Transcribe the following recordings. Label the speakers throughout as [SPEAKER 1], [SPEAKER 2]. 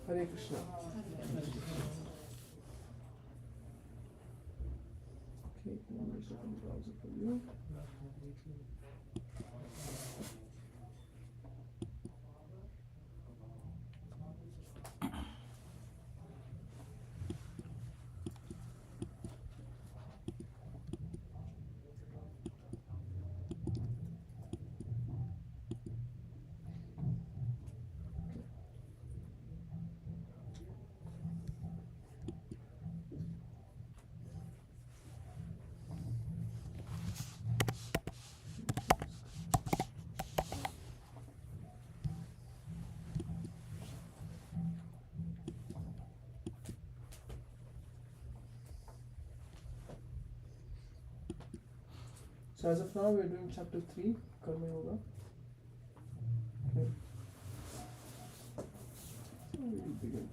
[SPEAKER 1] Hare Krishna. Okay, one more second browser for you. So as of now, we are doing chapter 3, Karma Yoga. Okay. So we will begin.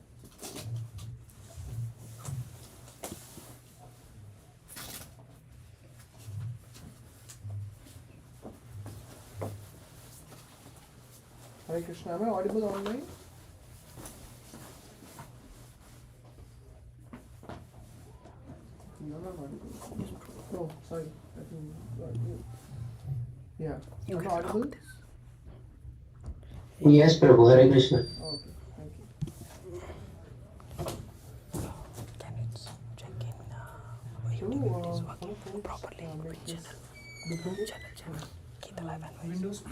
[SPEAKER 1] Hare Krishna. Am I audible online? You're not audible. Oh, sorry. I think yeah. Am I audible?
[SPEAKER 2] Yes, Prabhu. Hare Krishna.
[SPEAKER 1] Okay, thank you.
[SPEAKER 3] Can you check in YouTube if it is working properly? Which channel? Channel. Gita Live NYC.
[SPEAKER 1] Windows.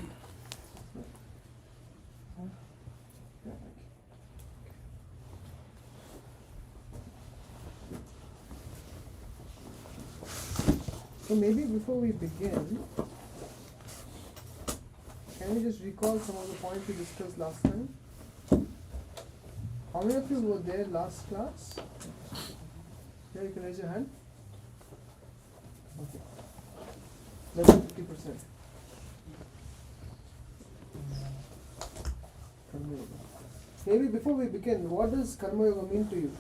[SPEAKER 1] So maybe before we begin, can we just recall some of the points we discussed last time? How many of you were there last class? Yeah, you can raise your hand. Okay. Less than 50%. Karma Yoga. Maybe before we begin, what does Karma Yoga mean to you?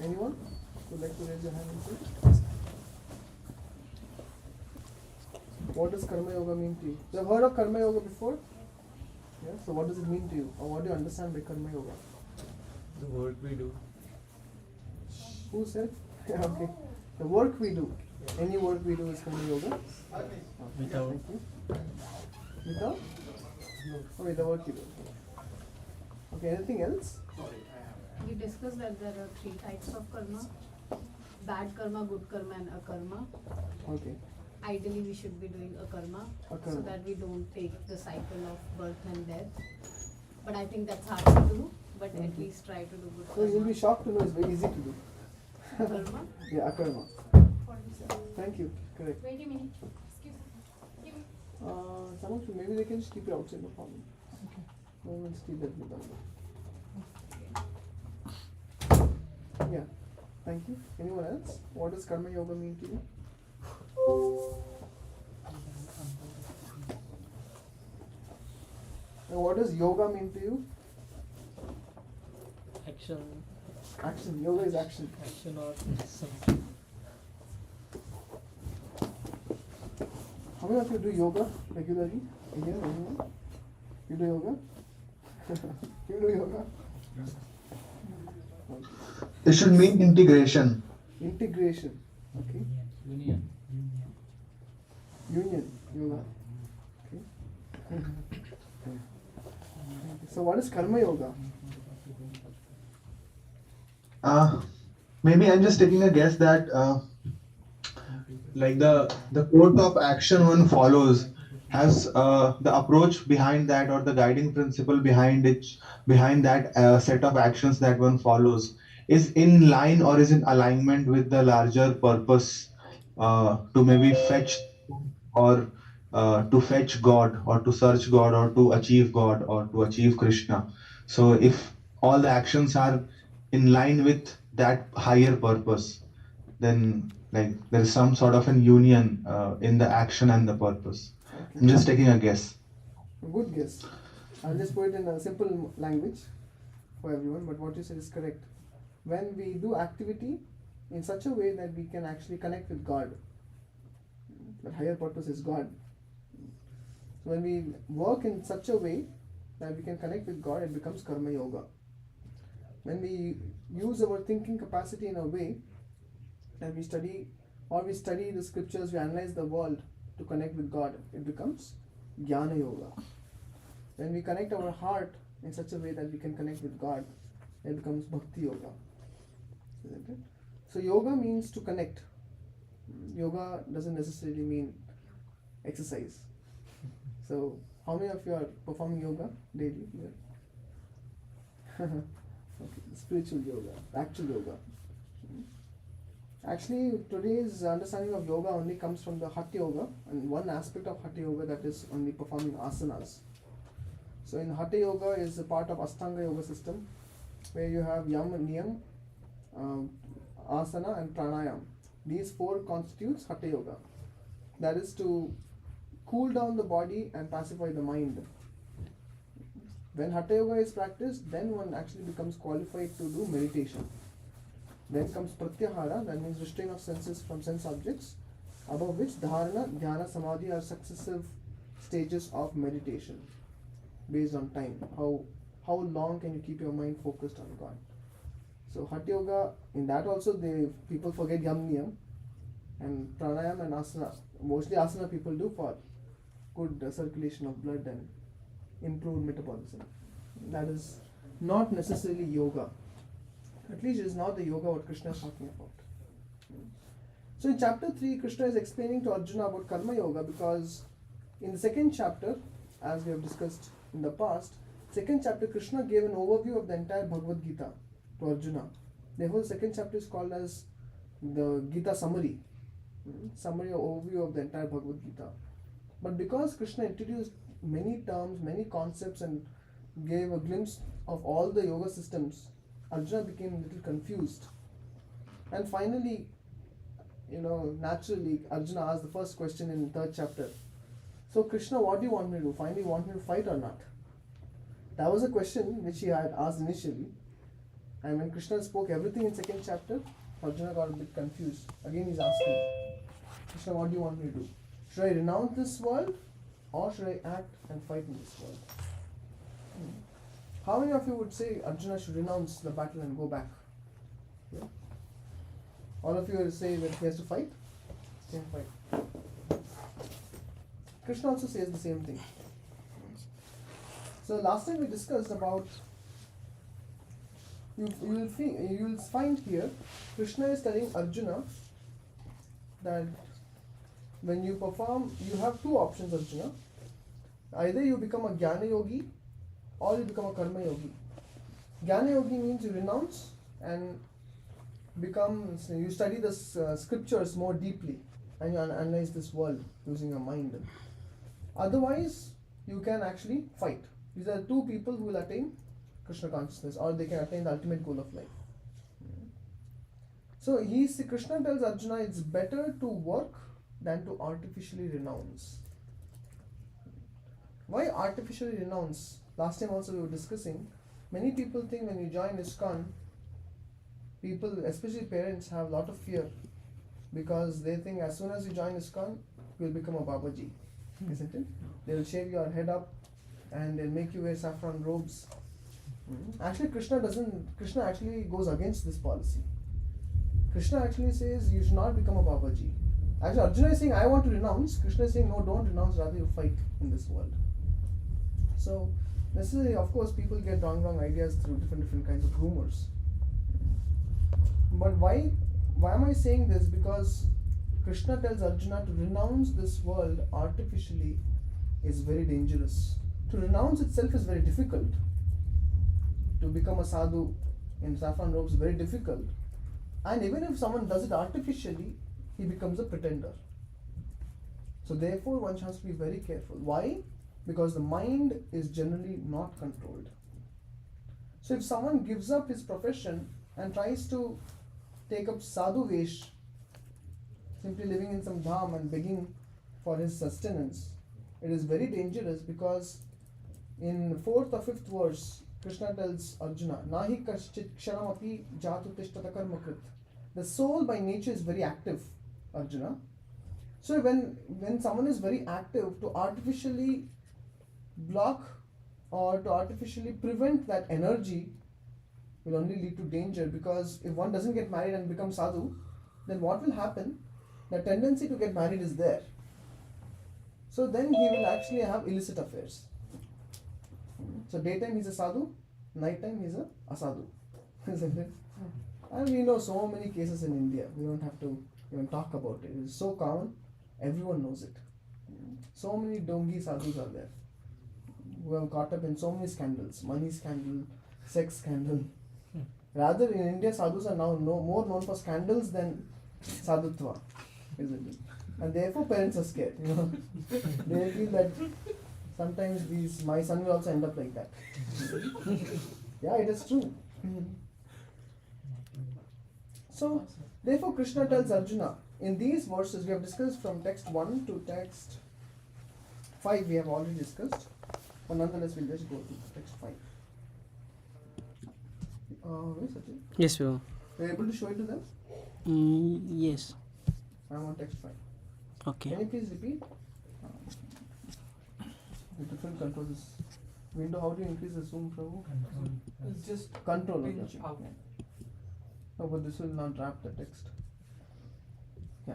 [SPEAKER 1] Anyone would like to raise your hand and say? What does Karma Yoga mean to you? You have heard of Karma Yoga before? Yeah. So what does it mean to you? Or what do you understand by Karma Yoga?
[SPEAKER 4] The work we do.
[SPEAKER 1] Who said? Yeah, okay. The work we do. Any work we do is Karma Yoga. Okay.
[SPEAKER 4] Without.
[SPEAKER 1] Thank you. Without? Okay, the work you do. Okay, anything else?
[SPEAKER 5] We discussed that there are 3 types of karma: bad karma, good karma, and akarma.
[SPEAKER 1] Okay.
[SPEAKER 5] Ideally, we should be doing akarma,
[SPEAKER 1] Akarma.
[SPEAKER 5] so that we don't take the cycle of birth and death. But I think that's hard to do. But at least try to do good
[SPEAKER 1] So you'll be
[SPEAKER 5] karma.
[SPEAKER 1] shocked to know it's very easy to do.
[SPEAKER 5] Karma.
[SPEAKER 1] Yeah, Akarma. Thank you. Correct.
[SPEAKER 6] Wait a minute. Excuse me. Give me.
[SPEAKER 1] Some of you, maybe they can just keep it outside, no problem. Okay. No one will steal that without it. Yeah. Thank you. Anyone else? What does Karma Yoga mean to you? And what does yoga mean to you?
[SPEAKER 4] Action.
[SPEAKER 1] Action. Yoga is action.
[SPEAKER 4] Action or something.
[SPEAKER 1] How many of you do yoga regularly? Here, anyone? You do yoga? You do yoga?
[SPEAKER 2] It should mean integration.
[SPEAKER 1] Integration. Okay.
[SPEAKER 4] Union.
[SPEAKER 1] Union. Yoga. Okay. So what is Karma Yoga?
[SPEAKER 2] Maybe I'm just taking a guess that like the course of action one follows has the approach behind that, or the guiding principle behind it, behind that set of actions that one follows, is in line or is in alignment with the larger purpose, to maybe fetch, or to fetch God, or to search God, or to achieve God, or to achieve Krishna. So if all the actions are in line with that higher purpose, then like there is some sort of an union in the action and the purpose. I'm just taking a guess.
[SPEAKER 1] Good guess. I'll just put it in a simple language for everyone, but what you said is correct. When we do activity in such a way that we can actually connect with God, the higher purpose is God. So when we work in such a way that we can connect with God, it becomes Karma Yoga. When we use our thinking capacity in a way that we study the scriptures, we analyze the world to connect with God, it becomes Jnana Yoga. When we connect our heart in such a way that we can connect with God, it becomes Bhakti Yoga. Isn't it? So yoga means to connect. Yoga doesn't necessarily mean exercise. So how many of you are performing yoga daily here? Okay, spiritual yoga, actual yoga. Actually, today's understanding of yoga only comes from the Hatha Yoga, and one aspect of Hatha Yoga, that is only performing asanas. So in Hatha Yoga is a part of Ashtanga Yoga system, where you have Yam, Niyam, Asana and Pranayam. These four constitutes Hatha Yoga. That is to cool down the body and pacify the mind. When Hatha Yoga is practiced, then one actually becomes qualified to do meditation. Then comes Pratyahara, that means restraint of senses from sense objects, above which Dharana, Dhyana, Samadhi are successive stages of meditation based on time. How long can you keep your mind focused on God? So Hatha Yoga, in that also people forget Yam Niyam and Pranayam and Asana. Mostly Asana people do for good circulation of blood and improved metabolism. That is not necessarily yoga. At least it is not the yoga what Krishna is talking about. So in chapter 3, Krishna is explaining to Arjuna about Karma Yoga, because in the second chapter, as we have discussed in the past, second chapter Krishna gave an overview of the entire Bhagavad Gita to Arjuna. Therefore the second chapter is called as the Gita summary. Summary or overview of the entire Bhagavad Gita. But because Krishna introduced many terms, many concepts and gave a glimpse of all the yoga systems, Arjuna became a little confused. And finally, naturally, Arjuna asked the first question in the third chapter. So Krishna, what do you want me to do? Finally, you want me to fight or not? That was a question which he had asked initially. And when Krishna spoke everything in second chapter, Arjuna got a bit confused. Again he's asking, Krishna, what do you want me to do? Should I renounce this world or should I act and fight in this world? How many of you would say Arjuna should renounce the battle and go back? Yeah? All of you will say that he has to fight? He can fight. Krishna also says the same thing. So last time we discussed about, you will find here, Krishna is telling Arjuna that when you perform, you have two options, Arjuna. Either you become a Jnana Yogi or you become a Karma Yogi. Jnana Yogi means you renounce and you study the scriptures more deeply and you analyze this world using your mind. Otherwise, you can actually fight. These are two people who will attain Krishna consciousness, or they can attain the ultimate goal of life. So Krishna tells Arjuna it's better to work than to artificially renounce. Why artificially renounce? Last time also we were discussing, many people think when you join ISKCON, people, especially parents, have a lot of fear because they think as soon as you join ISKCON, you will become a Babaji, isn't it? They will shave your head up and they'll make you wear saffron robes. Actually, Krishna actually goes against this policy. Krishna actually says you should not become a Babaji. Actually, Arjuna is saying, I want to renounce. Krishna is saying, no, don't renounce, rather you fight in this world. So, necessarily, of course, people get wrong ideas through different kinds of rumors. But why am I saying this? Because Krishna tells Arjuna to renounce this world artificially is very dangerous. To renounce itself is very difficult. To become a sadhu in saffron robes is very difficult. And even if someone does it artificially, he becomes a pretender. So therefore one has to be very careful. Why? Because the mind is generally not controlled. So if someone gives up his profession and tries to take up sadhu vesh, simply living in some dham and begging for his sustenance, it is very dangerous, because in 4th or 5th verse, Krishna tells Arjuna, Nahi kaschit kshanam api jatu tishtata karma krit. The soul by nature is very active, Arjuna. So when someone is very active, to will only lead to danger, because if one doesn't get married and become sadhu, then what will happen? The tendency to get married is there. So then he will actually have illicit affairs. So daytime he's a sadhu, nighttime he's a asadhu. Isn't it? And we know so many cases in India. We don't have to even talk about it. It's so common, everyone knows it. So many dongi sadhus are there who have caught up in so many scandals, money scandal, sex scandal. Rather, in India, sadhus are now more known for scandals than sadhutva, isn't it? And therefore, parents are scared. They feel that sometimes my son will also end up like that. Yeah, it is true. So, therefore, Krishna tells Arjuna, in these verses, we have discussed from text 1 to text 5, we have already discussed. But nonetheless, we'll just go to text 5. Where's Sachin?
[SPEAKER 3] Yes, sir.
[SPEAKER 1] Are you able to show it to them?
[SPEAKER 3] Yes.
[SPEAKER 1] I'm on text 5.
[SPEAKER 3] Okay.
[SPEAKER 1] Can you please repeat? The different controls. Window, how do you increase the zoom, Prabhu?
[SPEAKER 4] It's just
[SPEAKER 1] Control.
[SPEAKER 4] pinch
[SPEAKER 1] Okay.
[SPEAKER 4] up.
[SPEAKER 1] No, but this will not wrap the text. Yeah.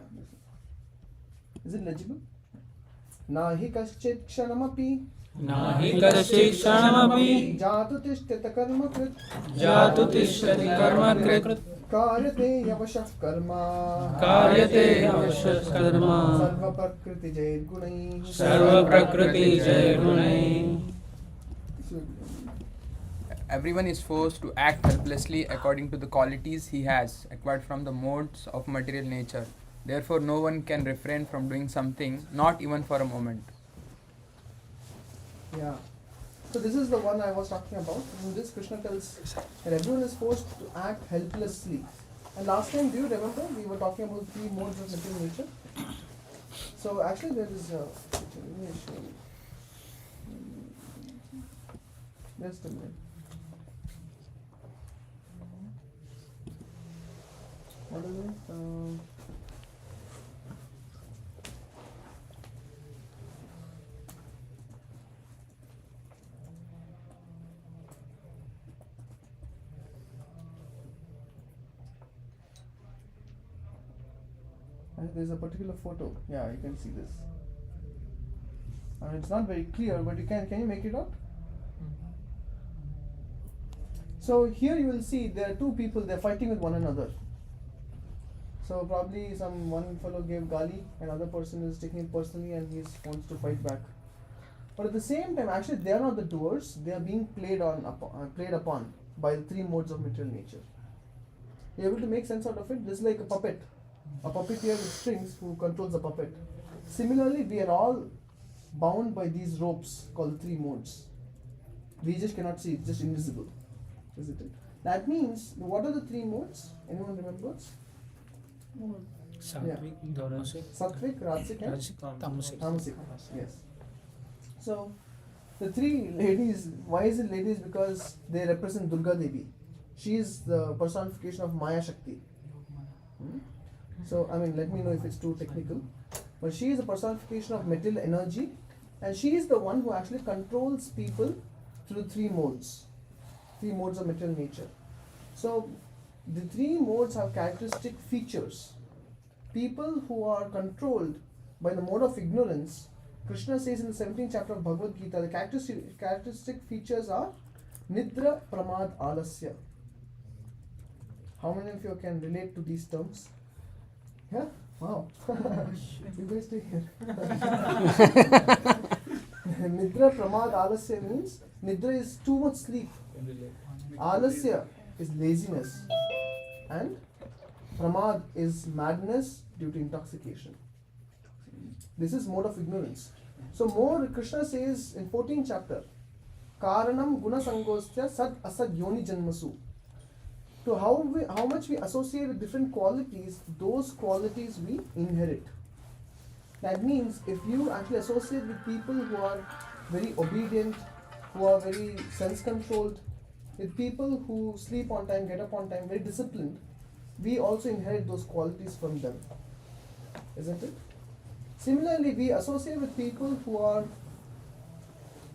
[SPEAKER 1] Is it legible? Nahi kaschit kshanamapi
[SPEAKER 7] नाहि कश्चित् क्षणमपि
[SPEAKER 1] जातु तिष्ठति कर्मकृत्
[SPEAKER 7] जातु तिष्ठति कर्मकृत्
[SPEAKER 1] कार्यते यवशः कर्म
[SPEAKER 7] कार्यते अवश्यः कर्म
[SPEAKER 1] सर्वप्रकृतिजैर्गुणैः
[SPEAKER 7] सर्वप्रकृतिजैर्गुणैः.
[SPEAKER 8] Everyone is forced to act helplessly according to the qualities he has acquired from the modes of material nature. Therefore, no one can refrain from doing something, not even for a moment.
[SPEAKER 1] Yeah. So this is the one I was talking about. In this, Krishna tells that everyone is forced to act helplessly. And last time, do you remember, we were talking about 3 modes of material nature? So actually there is a... Just a minute. What is it? There's a particular photo. Yeah, you can see this. It's not very clear, but you can you make it out? So here you will see there are 2 people, they're fighting with one another. So probably one fellow gave gali, another person is taking it personally and he wants to fight back. But at the same time, actually they are not the doers, they are being played upon by the 3 modes of material nature. You're able to make sense out of it? This is like a puppet. A puppeteer with strings who controls the puppet. Similarly, we are all bound by these ropes called the 3 modes. We just cannot see, it's just invisible. Isn't it? That means, what are the 3 modes? Anyone remembers?
[SPEAKER 7] Sattvic, Tamasic,
[SPEAKER 1] Sattvic, Rajasic and
[SPEAKER 7] Tamasic.
[SPEAKER 1] Tamasic. Yes. So, the 3 ladies, why is it ladies? Because they represent Durga Devi. She is the personification of Maya Shakti. So, let me know if it's too technical. But she is a personification of material energy, and she is the one who actually controls people through 3 modes. 3 modes of material nature. So, the 3 modes have characteristic features. People who are controlled by the mode of ignorance, Krishna says in the 17th chapter of Bhagavad Gita, the characteristic features are Nidra, Pramad, Alasya. How many of you can relate to these terms? Yeah? Wow. You guys stay here. Nidra, Pramad, Alasya means Nidra is too much sleep. Alasya is laziness. And Pramad is madness due to intoxication. This is mode of ignorance. So more Krishna says in 14th chapter, Karanam guna sangosya sad asad yoni janmasu. So how much we associate with different qualities, those qualities we inherit. That means if you actually associate with people who are very obedient, who are very sense-controlled, with people who sleep on time, get up on time, very disciplined, we also inherit those qualities from them. Isn't it? Similarly, we associate with people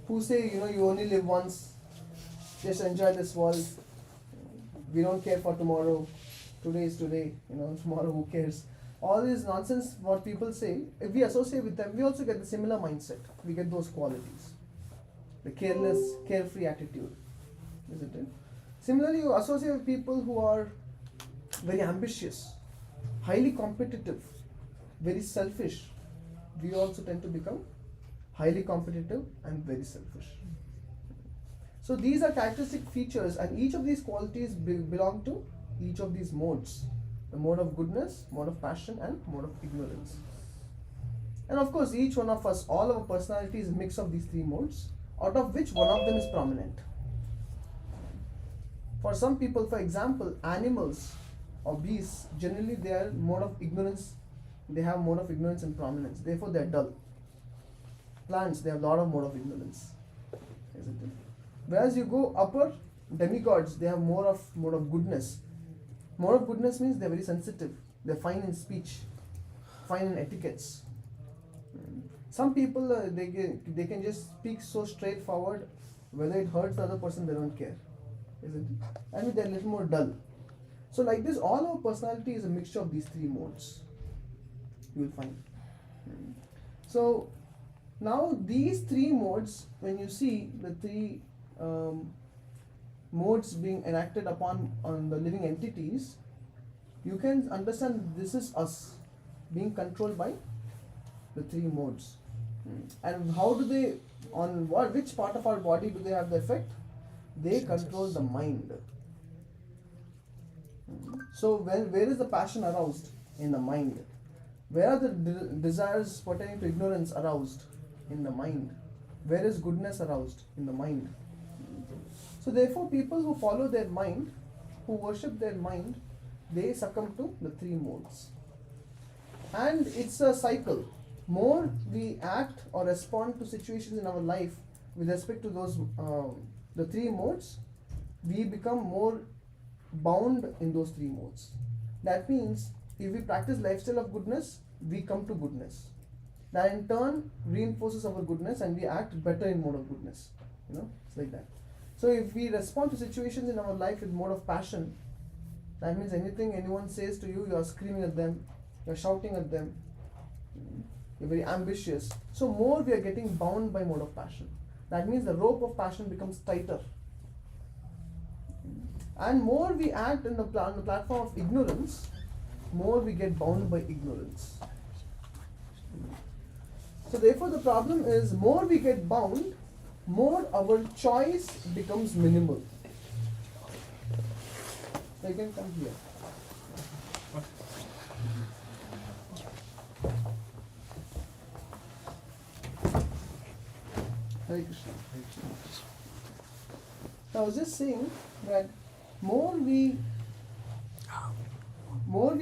[SPEAKER 1] who say, you only live once, just enjoy this world. we don't care for tomorrow, today is today, tomorrow who cares. All this nonsense what people say, if we associate with them, we also get the similar mindset. We get those qualities. The careless, carefree attitude, isn't it? Similarly, you associate with people who are very ambitious, highly competitive, very selfish. We also tend to become highly competitive and very selfish. So these are characteristic features, and each of these qualities belong to each of these modes. The mode of goodness, mode of passion, and mode of ignorance. And of course, each one of us, all our personality is a mix of these three modes, out of which one of them is prominent. For some people, for example, animals or beasts, generally they are mode of ignorance. They have mode of ignorance and prominence. Therefore, they are dull. Plants, they have a lot of mode of ignorance, isn't it? Whereas you go upper, demigods, they have more of mode of goodness. Mode of goodness means they are very sensitive. They are fine in speech, fine in etiquettes. Some people, they can just speak so straightforward, whether it hurts the other person, they don't care, isn't it? I mean, they're a little more dull. So like this, all our personality is a mixture of these three modes, you will find. So now these three modes, when you see the three modes being enacted upon on the living entities, you can understand this is us being controlled by the three modes. And how do they, on which part of our body do they have the effect? They control the mind. So where is the passion aroused? In the mind. Where are the desires pertaining to ignorance aroused? In the mind. Where is goodness aroused? In the mind. So therefore, people who follow their mind, who worship their mind, they succumb to the three modes. And it's a cycle. More we act or respond to situations in our life with respect to those the three modes, we become more bound in those three modes. That means if we practice lifestyle of goodness, we come to goodness. That in turn reinforces our goodness and we act better in mode of goodness. It's like that. So if we respond to situations in our life with mode of passion, that means anything anyone says to you, you are screaming at them, you are shouting at them, you're very ambitious. So more we are getting bound by mode of passion. That means the rope of passion becomes tighter. And more we act on the platform of ignorance, more we get bound by ignorance. So therefore the problem is, more we get bound, more our choice becomes minimal. So you can come here. Hare Krishna. So I was just saying that more we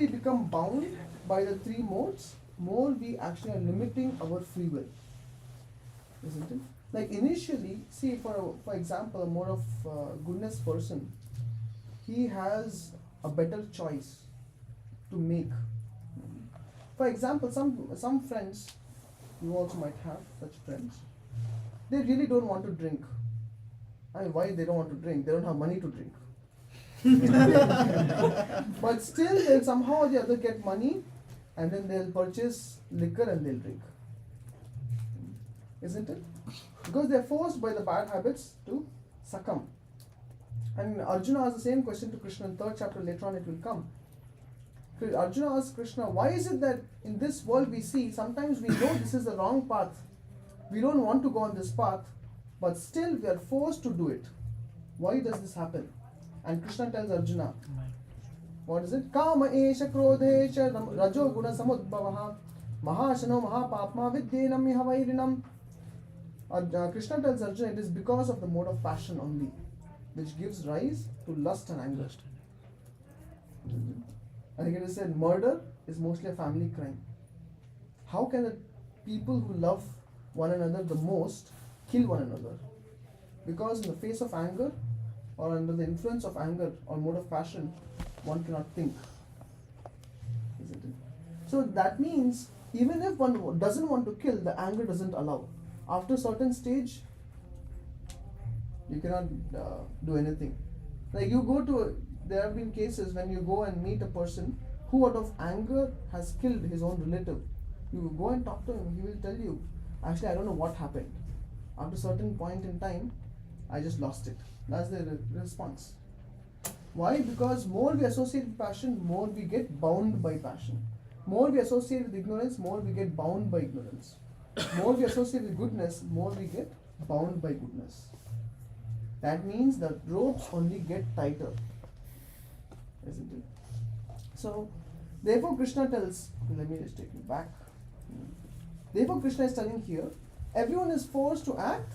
[SPEAKER 1] become bound by the three modes, more we actually are limiting our free will, isn't it? Like initially, see for example, a more of goodness person, he has a better choice to make. For example, some friends, you also might have such friends, they really don't want to drink. I mean, why they don't want to drink? They don't have money to drink. But still, they'll somehow or the other get money, and then they'll purchase liquor and they'll drink. Isn't it? Because they're forced by the bad habits to succumb. And Arjuna asked the same question to Krishna in 3rd chapter, later on it will come. Arjuna asked Krishna, why is it that in this world we see, sometimes we know this is the wrong path, we don't want to go on this path, but still we are forced to do it. Why does this happen? And Krishna tells Arjuna, what is it? Kama esha krodesha rajo guna samudbhavaha mahashano mahapapma vidyenam mihavairinam. Krishna tells Arjuna, it is because of the mode of passion only, which gives rise to lust and anger. I think it is said murder is mostly a family crime. How can the people who love one another the most kill one another? Because in the face of anger, or under the influence of anger or mode of passion, one cannot think. Isn't it? So that means even if one doesn't want to kill, the anger doesn't allow. After a certain stage, you cannot do anything. Like you go to there have been cases when you go and meet a person who out of anger has killed his own relative. You go and talk to him, he will tell you, actually I don't know what happened. After a certain point in time, I just lost it. That's the response. Why? Because more we associate with passion, more we get bound by passion. More we associate with ignorance, more we get bound by ignorance. More we associate with goodness, more we get bound by goodness. That means the ropes only get tighter, isn't it? So, therefore Krishna tells, let me just take it back. Therefore Krishna is telling here, everyone is forced to act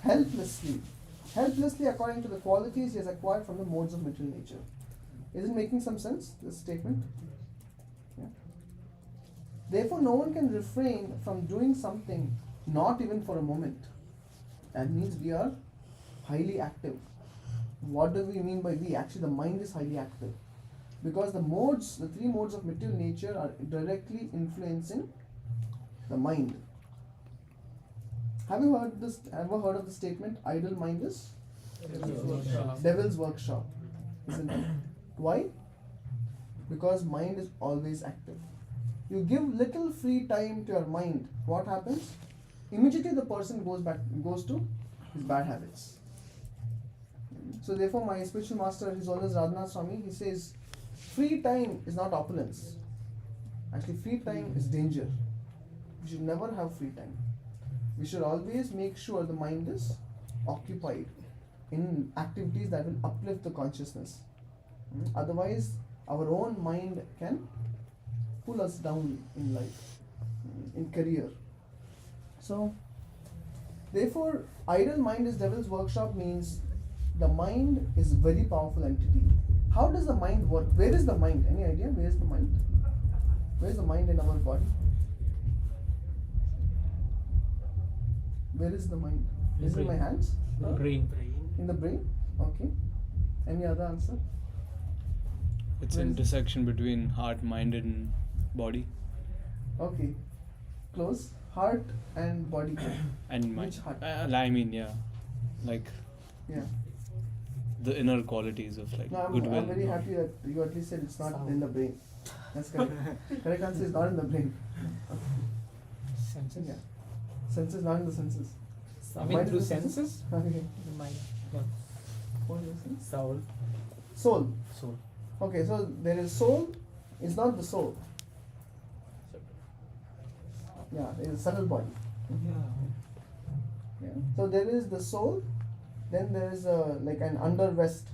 [SPEAKER 1] helplessly. Helplessly according to the qualities he has acquired from the modes of material nature. Is it making some sense, this statement? Yeah. Therefore, no one can refrain from doing something, not even for a moment. That means we are highly active. What do we mean by we? Actually, the mind is highly active. Because the modes, the three modes of material nature are directly influencing the mind. Have you heard this? Ever heard of the statement, idle mind is devil's workshop, isn't it? Why? Because mind is always active. You give little free time to your mind, what happens? Immediately the person goes to his bad habits. So therefore my spiritual master, His Holiness Radhanath Swami, he says, free time is not opulence. Actually, free time is danger. We should never have free time. We should always make sure the mind is occupied in activities that will uplift the consciousness. Otherwise, our own mind can pull us down in life, in career. So, therefore, idle mind is devil's workshop means the mind is a very powerful entity. How does the mind work? Where is the mind? Any idea? Where is the mind? Where is the mind in our body? Where is the mind? Is it in my hands?
[SPEAKER 7] Brain.
[SPEAKER 1] In the brain? Okay. Any other answer?
[SPEAKER 9] It's
[SPEAKER 1] Where is it?
[SPEAKER 9] intersection between heart, mind, and body.
[SPEAKER 1] Okay. Close. Heart and body.
[SPEAKER 9] And mind.
[SPEAKER 1] Which heart?
[SPEAKER 9] I mean, yeah. Like
[SPEAKER 1] Yeah.
[SPEAKER 9] the inner qualities of like
[SPEAKER 1] No,
[SPEAKER 9] goodwill.
[SPEAKER 1] I'm very happy that you at least said it's not in the brain. That's correct. Correct answer is not in the brain.
[SPEAKER 7] Senses.
[SPEAKER 1] Yeah. Senses, not in the senses.
[SPEAKER 7] I mean
[SPEAKER 1] Mind
[SPEAKER 7] through
[SPEAKER 1] is the senses?
[SPEAKER 7] senses?
[SPEAKER 1] Okay.
[SPEAKER 7] The mind. What?
[SPEAKER 1] What is it?
[SPEAKER 7] Soul.
[SPEAKER 1] Soul.
[SPEAKER 7] Soul.
[SPEAKER 1] Okay, so there is soul, it's not the soul. Yeah, it is subtle body. Yeah. So there is the soul, then there is like an under vest.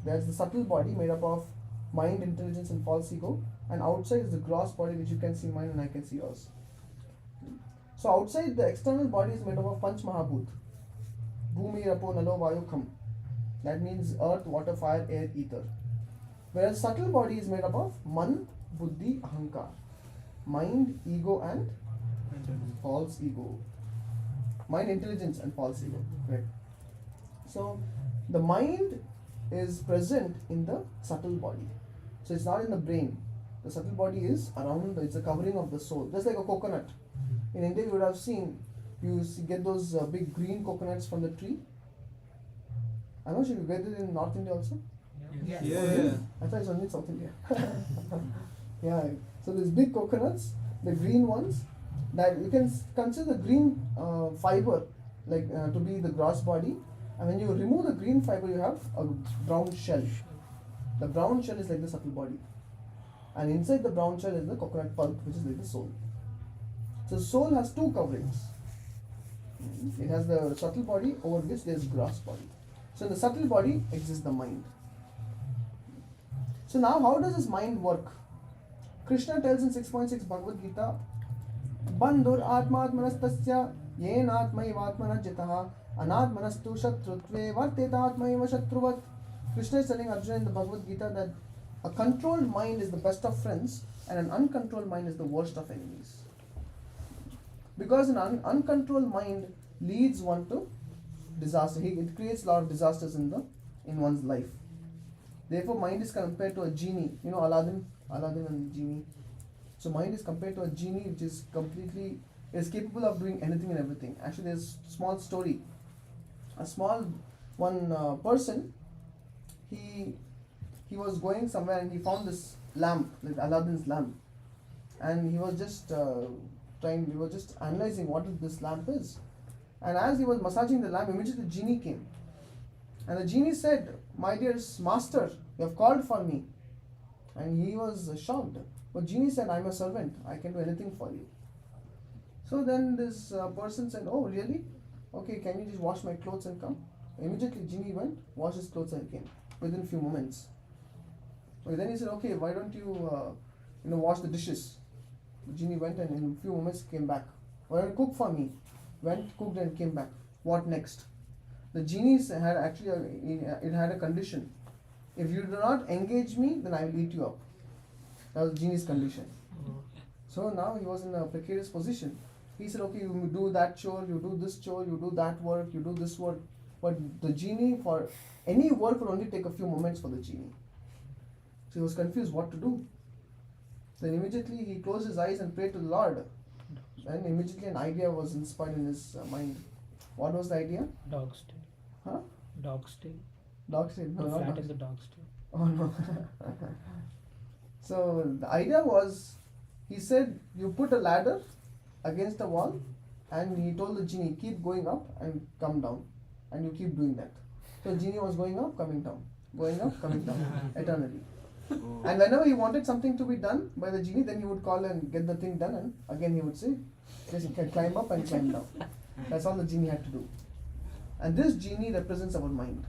[SPEAKER 1] There's the subtle body made up of mind, intelligence, and false ego, and outside is the gross body which you can see mine and I can see yours. So outside the external body is made up of Panch Mahabhut. Bhumi, Rapo, Nalo, Vayu, Kham. That means earth, water, fire, air, ether. Whereas subtle body is made up of Man, Buddhi, Ahankar. Mind, ego, and false ego. Mind, intelligence, and false ego. Correct. So the mind is present in the subtle body. So it's not in the brain. The subtle body is around, it's a covering of the soul. Just like a coconut. In India you would have seen, get those big green coconuts from the tree. I'm not sure you get it in North India also.
[SPEAKER 7] Yes.
[SPEAKER 9] Yeah.
[SPEAKER 1] I thought it's only in South India. Yeah. So these big coconuts, the green ones, that you can consider the green fiber like to be the gross body, and when you remove the green fiber, you have a brown shell. The brown shell is like the subtle body, and inside the brown shell is the coconut pulp, which is like the soul. So soul has two coverings. It has the subtle body over which there is gross body. So in the subtle body exists the mind. So now how does this mind work? Krishna tells in 6.6 Bhagavad Gita, Bandhur atmatmanastasya yen atmaivatmana jitaha anatmanastu shatrutve vartetatmaiva shatruvat. Krishna is telling Arjuna in the Bhagavad Gita that a controlled mind is the best of friends and an uncontrolled mind is the worst of enemies. Because an uncontrolled mind leads one to disaster. It creates a lot of disasters in one's life. Therefore, mind is compared to a genie. You know Aladdin and genie. So mind is compared to a genie which is capable of doing anything and everything. Actually, there's a small story. A small person, he was going somewhere and he found this lamp, like Aladdin's lamp, and he was just analyzing what this lamp is. And as he was massaging the lamp, immediately the genie came. And the genie said, "My dear master, you have called for me." And he was shocked. But genie said, "I'm a servant. I can do anything for you." So then this person said, "Oh, really? Okay, can you just wash my clothes and come?" Immediately genie went, washed his clothes and came within a few moments. Okay, then he said, "Okay, why don't you wash the dishes?" The genie went and in a few moments came back. "Why don't you cook for me?" Went, cooked and came back. What next? The genie had actually it had a condition. If you do not engage me, then I will eat you up. That was the genie's condition. So now he was in a precarious position. He said, "Okay, you do that chore, you do this chore, you do that work, you do this work." But the genie, for any work, would only take a few moments for the genie. So he was confused what to do. Then immediately he closed his eyes and prayed to the Lord. And immediately an idea was inspired in his mind. What was the idea?
[SPEAKER 7] Dog's tail.
[SPEAKER 1] Huh?
[SPEAKER 7] Dog's tail.
[SPEAKER 1] Dog's tail. No,
[SPEAKER 7] The
[SPEAKER 1] not
[SPEAKER 7] flat
[SPEAKER 1] dog's
[SPEAKER 7] in the dog's tail.
[SPEAKER 1] Oh no. So the idea was, he said, you put a ladder against a wall, and he told the genie, keep going up and come down, and you keep doing that. So the genie was going up, coming down, going up, coming down, eternally. And whenever he wanted something to be done by the genie, then he would call and get the thing done, and again he would say, yes, you can climb up and climb down. That's all the genie had to do. And this genie represents our mind.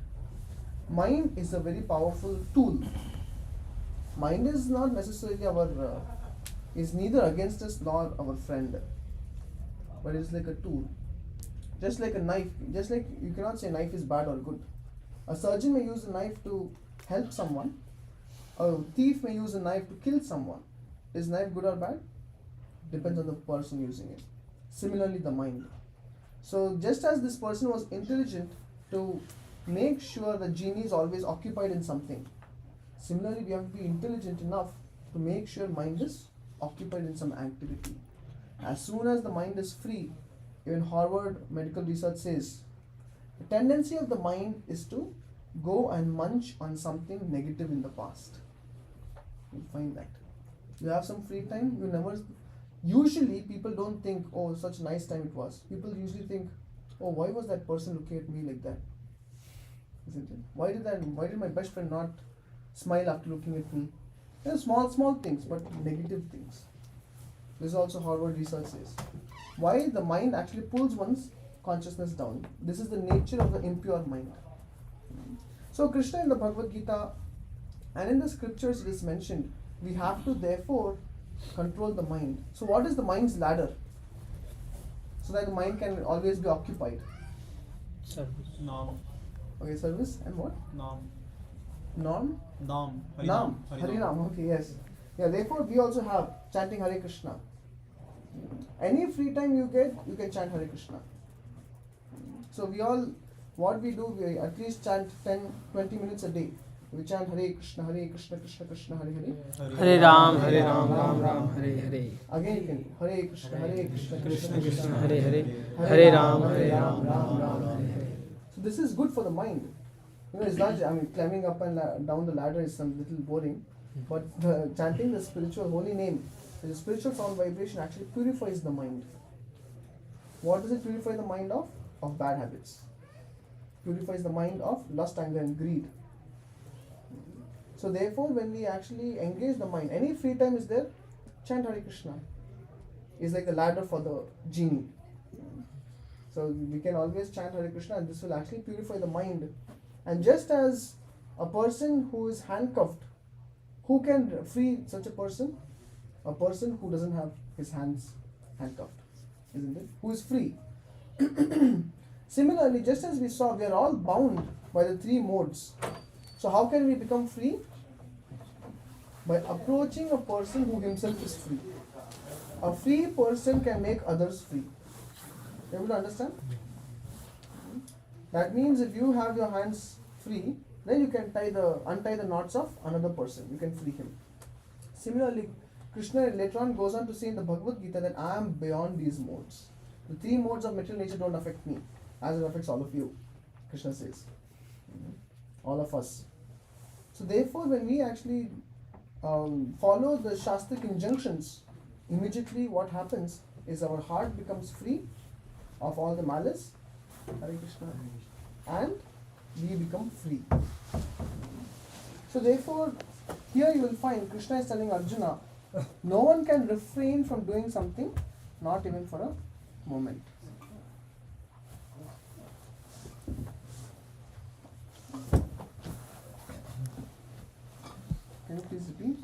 [SPEAKER 1] Mind is a very powerful tool. Mind is not necessarily is neither against us nor our friend, but it's like a tool. Just like a knife, just like you cannot say knife is bad or good. A surgeon may use a knife to help someone. A thief may use a knife to kill someone. Is knife good or bad? Depends on the person using it. Similarly, the mind. So just as this person was intelligent to make sure the genie is always occupied in something, similarly we have to be intelligent enough to make sure mind is occupied in some activity. As soon as the mind is free, even Harvard medical research says, the tendency of the mind is to go and munch on something negative in the past. You find that. You have some free time, usually people don't think, oh, such a nice time it was. People usually think, oh, why was that person looking at me like that? Isn't it? Why did my best friend not smile after looking at me? Small things, but negative things. This is also Harvard research says. Why the mind actually pulls one's consciousness down. This is the nature of the impure mind. So Krishna in the Bhagavad Gita and in the scriptures it is mentioned, we have to therefore control the mind. So what is the mind's ladder? So that the mind can always be occupied.
[SPEAKER 7] Service.
[SPEAKER 4] Nam.
[SPEAKER 1] Okay, service and what?
[SPEAKER 4] Nam.
[SPEAKER 1] Norm?
[SPEAKER 4] Nam.
[SPEAKER 1] Nam. Harinam. Okay, yes. Yeah, therefore we also have chanting Hare Krishna. Any free time you get, you can chant Hare Krishna. So what we do, we at least chant 10-20 minutes a day. We chant Hare Krishna, Krishna Krishna, Hare Hare.
[SPEAKER 3] Hare Ram, Ram Ram, Hare Hare.
[SPEAKER 1] Again you can Hare Krishna,
[SPEAKER 3] Krishna Krishna, Hare Hare. Hare Ram, Ram Ram, Hare Hare.
[SPEAKER 1] So this is good for the mind. It's not, climbing up and down the ladder is some little boring, but chanting the spiritual holy name, the spiritual sound vibration actually purifies the mind. What does it purify the mind of? Of bad habits. Purifies the mind of lust, anger and greed. So therefore, when we actually engage the mind, any free time is there, chant Hare Krishna. It's like the ladder for the genie. So we can always chant Hare Krishna and this will actually purify the mind. And just as a person who is handcuffed, who can free such a person? A person who doesn't have his hands handcuffed, isn't it? Who is free. Similarly, just as we saw, we are all bound by the three modes. So how can we become free? By approaching a person who himself is free. A free person can make others free. You able to understand? That means if you have your hands free, then you can untie the knots of another person. You can free him. Similarly, Krishna later on goes on to say in the Bhagavad Gita that I am beyond these modes. The three modes of material nature don't affect me, as it affects all of you. Krishna says. All of us. So therefore, when we actually follow the Shastric injunctions, immediately what happens is our heart becomes free of all the malice, Hare Krishna, and we become free. So therefore, here you will find Krishna is telling Arjuna, no one can refrain from doing something, not even for a moment. Can you please repeat?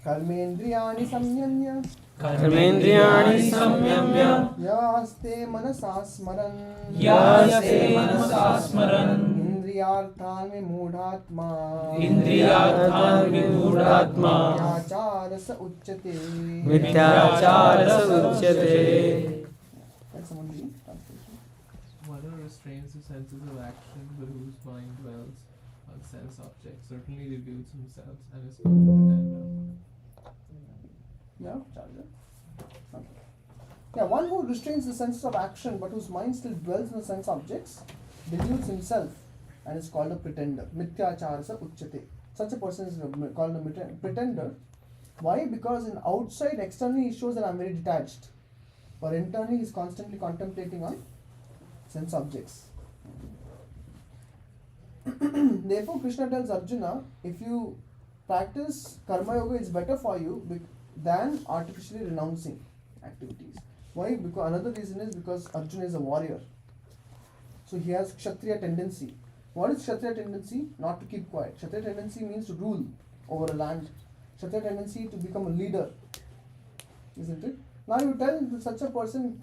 [SPEAKER 1] Karmendriyani samyamya
[SPEAKER 7] कर्मेन्द्रियाणि संयम्य
[SPEAKER 1] yaste manasa smaran
[SPEAKER 7] यास्ते मनसा स्मरन्
[SPEAKER 1] indriyarthan vimudhatma
[SPEAKER 7] इन्द्रियार्थान् विमूढात्मा
[SPEAKER 1] Mityacharasa uchyate.
[SPEAKER 7] मिथ्याचारः उच्यते.
[SPEAKER 1] Can someone read translation?
[SPEAKER 4] Whatever restrains the senses of action, but whose mind dwells on sense objects, certainly reveals himself and is called a pretender.
[SPEAKER 1] Yeah, Charger. Okay. Yeah, one who restrains the senses of action but whose mind still dwells in the sense objects deludes himself and is called a pretender. Mityacharasa uchyate. Such a person is called a pretender. Why? Because in outside, externally, he shows that I am very detached. But internally, he is constantly contemplating on sense objects. Therefore, Krishna tells Arjuna, if you practice karma yoga, it's better for you than artificially renouncing activities. Why? Because another reason is because Arjuna is a warrior. So he has Kshatriya tendency. What is Kshatriya tendency? Not to keep quiet. Kshatriya tendency means to rule over a land. Kshatriya tendency to become a leader. Isn't it? Now you tell such a person,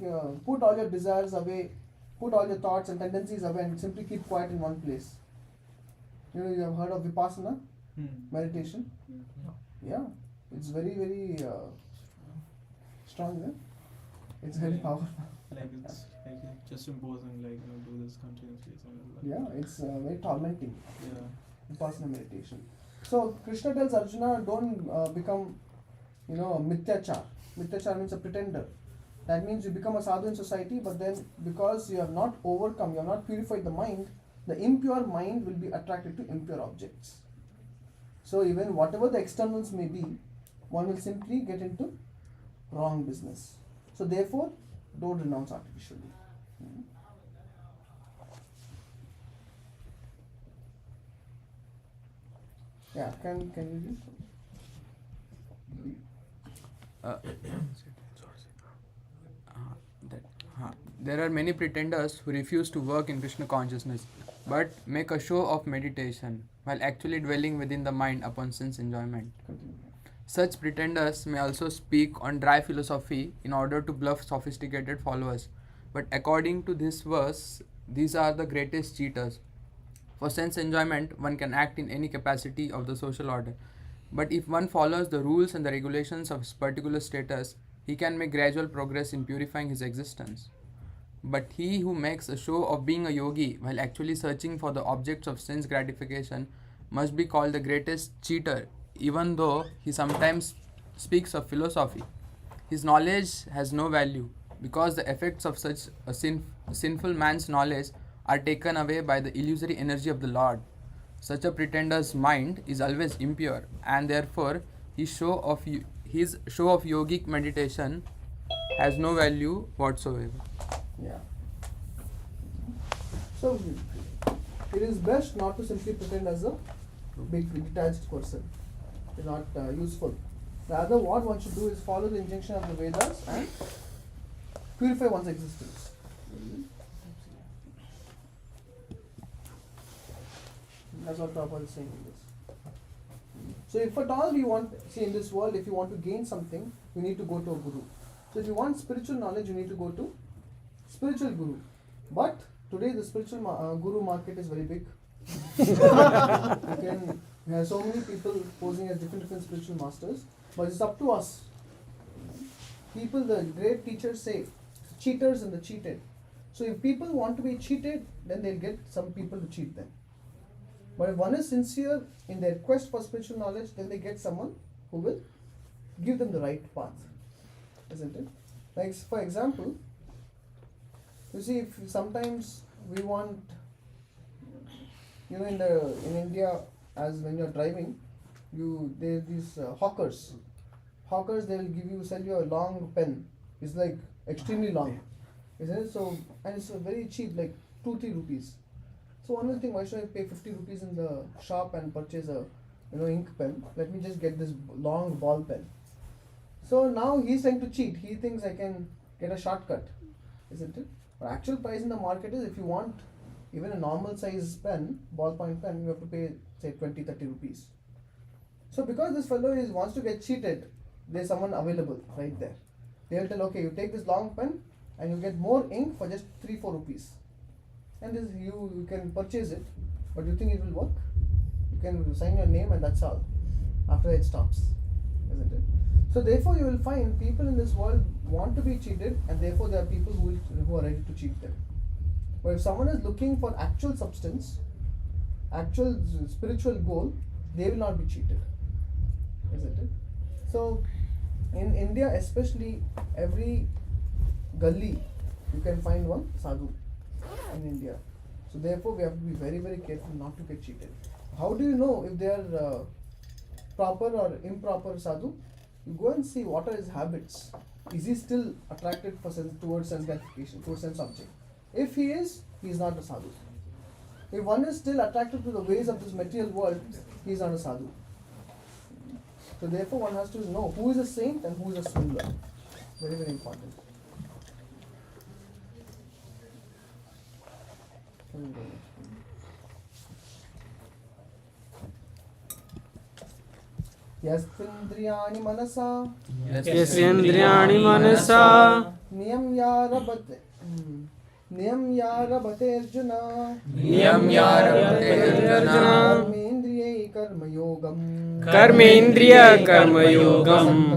[SPEAKER 1] put all your desires away, put all your thoughts and tendencies away and simply keep quiet in one place. You know, you have heard of Vipassana meditation? Yeah. It's very, very strong, yeah? It's very powerful.
[SPEAKER 9] Like it's like just imposing, like do this continuously.
[SPEAKER 1] Yeah, it's very tormenting.
[SPEAKER 9] Yeah.
[SPEAKER 1] Vipassana meditation. So Krishna tells Arjuna, don't become, mithyachar. Mithyachar means a pretender. That means you become a sadhu in society, but then because you have not overcome, you have not purified the mind, the impure mind will be attracted to impure objects. So even whatever the externals may be, one will simply get into wrong business. So therefore, don't renounce artificially. Yeah, can you read?
[SPEAKER 8] There are many pretenders who refuse to work in Krishna consciousness but make a show of meditation while actually dwelling within the mind upon sense enjoyment.
[SPEAKER 1] Continue.
[SPEAKER 8] Such pretenders may also speak on dry philosophy in order to bluff sophisticated followers. But according to this verse, these are the greatest cheaters. For sense enjoyment, one can act in any capacity of the social order. But if one follows the rules and the regulations of his particular status, he can make gradual progress in purifying his existence. But he who makes a show of being a yogi while actually searching for the objects of sense gratification must be called the greatest cheater, even though he sometimes speaks of philosophy. His knowledge has no value because the effects of such a sinful man's knowledge are taken away by the illusory energy of the Lord. Such a pretender's mind is always impure, and therefore his show of yogic meditation has no value whatsoever.
[SPEAKER 1] Yeah. So it is best not to simply pretend as a big detached person. It's not useful. Rather, what one should do is follow the injunction of the Vedas and purify one's existence. That's what Prabhupada is saying in this. So if at all we want, see in this world, if you want to gain something, you need to go to a guru. So if you want spiritual knowledge, you need to go to spiritual guru. But today the spiritual guru market is very big. We have so many people posing as different spiritual masters, but it's up to us. People, the great teachers say, cheaters and the cheated. So if people want to be cheated, then they'll get some people to cheat them. But if one is sincere in their quest for spiritual knowledge, then they get someone who will give them the right path. Isn't it? Like for example, you see, if sometimes we want, in India, as when you're driving, there these hawkers. Hawkers, they will sell you a long pen. It's like extremely long, isn't it? So, and it's very cheap, like 2-3 rupees. So one will think, why should I pay 50 rupees in the shop and purchase a ink pen? Let me just get this long ball pen. So now he's trying to cheat. He thinks I can get a shortcut, isn't it? But actual price in the market is, if you want even a normal size pen, ballpoint pen, you have to pay say 20-30 rupees. So because this fellow wants to get cheated, there's someone available right there. They'll tell, okay, you take this long pen and you get more ink for just 3-4 rupees. And this you can purchase it, but you think it will work? You can sign your name and that's all. After that it stops, isn't it? So therefore you will find people in this world want to be cheated, and therefore there are people who are ready to cheat them. But if someone is looking for actual substance, actual spiritual goal, they will not be cheated, isn't it? So in India especially, every gully you can find one sadhu in India. So therefore we have to be very, very careful not to get cheated. How do you know if they are proper or improper sadhu? You go and see what are his habits. Is he still attracted towards sense gratification, towards sense object? If he is not a sadhu. If one is still attracted to the ways of this material world, he is not a sadhu. So therefore one has to know who is a saint and who is a swindler. Very, very important. यस्त्विन्द्रियाणि मनसा
[SPEAKER 7] यस्येन्द्रियाणि मनसा
[SPEAKER 1] नियम्यारभते अर्जुन कर्मेन्द्रियै कर्मयोगम्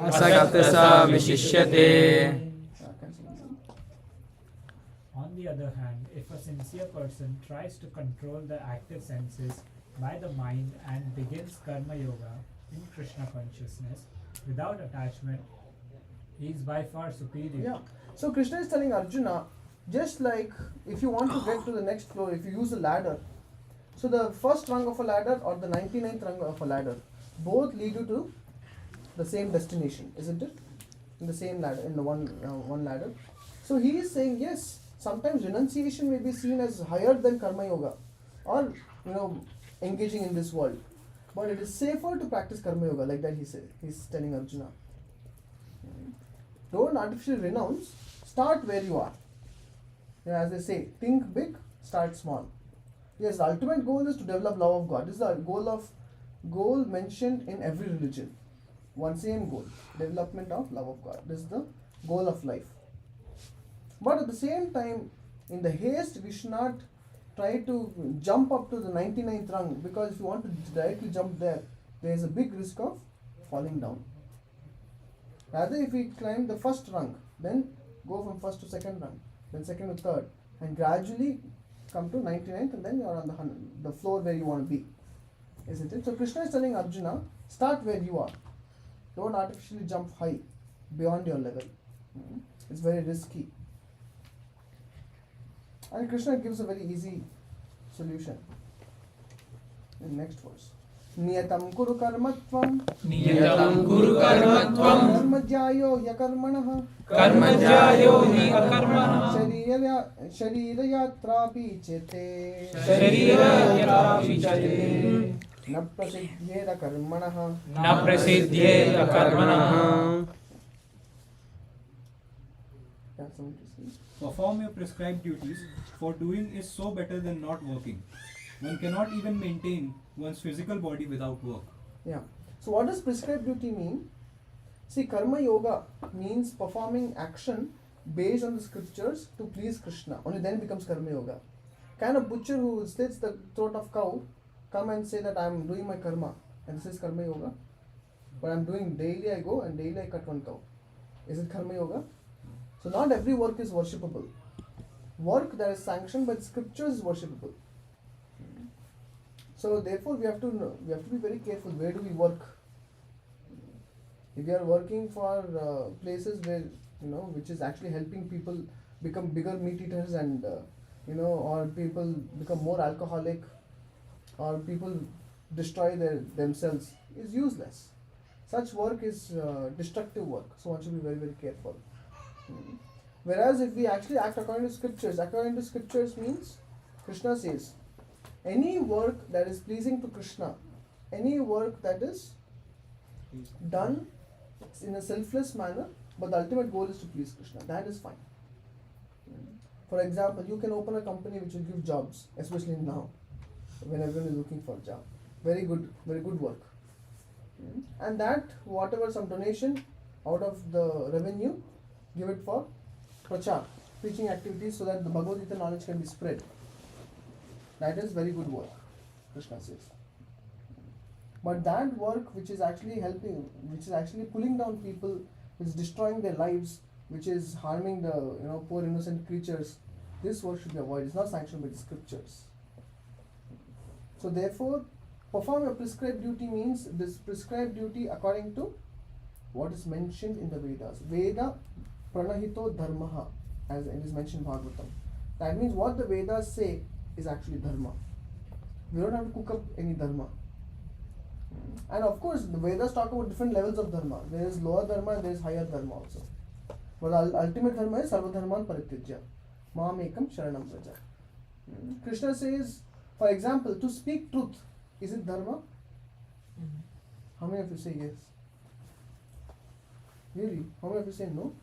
[SPEAKER 7] असक्तः विशिष्यते.
[SPEAKER 10] On the other hand, if a sincere person tries to control the active senses by the mind and begins karma yoga in Krishna consciousness without attachment, he is by far superior.
[SPEAKER 1] Yeah. So Krishna is telling Arjuna, just like if you want to get to the next floor, if you use a ladder, so the first rung of a ladder or the 99th rung of a ladder, both lead you to the same destination, isn't it? In the same ladder, in the one ladder. So he is saying, yes, sometimes renunciation may be seen as higher than karma yoga, or engaging in this world, but it is safer to practice karma yoga, like that he's telling Arjuna. Don't artificially renounce, start where you are. As they say, think big, start small. Yes, the ultimate goal is to develop love of God. This is the goal mentioned in every religion. One same goal, development of love of God. This is the goal of life. But at the same time, in the haste, we should not try to jump up to the 99th rung, because if you want to directly jump there, there is a big risk of falling down. Rather, if we climb the first rung, then go from first to second rung, then second to third, and gradually come to 99th, and then you are on the floor where you want to be, isn't it? So Krishna is telling Arjuna, start where you are. Don't artificially jump high beyond your level. It's very risky. And Krishna gives a very easy solution in the next verse. Niyatam kuru karmatvam karmajyayo yakarmanah sharirayatrapi chete na prasidhyeda karmanah.
[SPEAKER 9] Perform your prescribed duties, for doing is so better than not working. One cannot even maintain one's physical body without work.
[SPEAKER 1] Yeah. So what does prescribed duty mean? See, karma yoga means performing action based on the scriptures to please Krishna. Only then it becomes karma yoga. Can a butcher who slits the throat of cow come and say that I am doing my karma and this is karma yoga? But I am doing daily, I go and daily I cut one cow. Is it karma yoga? So not every work is worshipable. Work that is sanctioned by the scriptures is worshipable. So therefore we have to be very careful. Where do we work? If we are working for places where which is actually helping people become bigger meat eaters and or people become more alcoholic, or people destroy themselves is useless. Such work is destructive work, so one should be very, very careful. Whereas if we actually act according to scriptures means Krishna says, any work that is pleasing to Krishna, any work that is done in a selfless manner, but the ultimate goal is to please Krishna, that is fine. For example, you can open a company which will give jobs, especially now, when everyone is looking for a job. Very good work. And that, whatever some donation out of the revenue, give it for prachar, preaching activities, so that the Bhagavad Gita knowledge can be spread. That is very good work, Krishna says. But that work which is actually helping, which is actually pulling down people, which is destroying their lives, which is harming the poor innocent creatures, this work should be avoided. It's not sanctioned by the scriptures. So therefore, perform your prescribed duty means this prescribed duty according to what is mentioned in the Vedas. Veda pranahito dharmaha, as it is mentioned in Bhagavatam. That means what the Vedas say is actually dharma. We don't have to cook up any dharma. And of course, the Vedas talk about different levels of dharma. There is lower dharma and there is higher dharma also. But the ultimate dharma is sarva dharman paritijya, mam ekam sharanam praja. Krishna says, for example, to speak truth, is it dharma? How many of you say yes? Really? How many of you say no?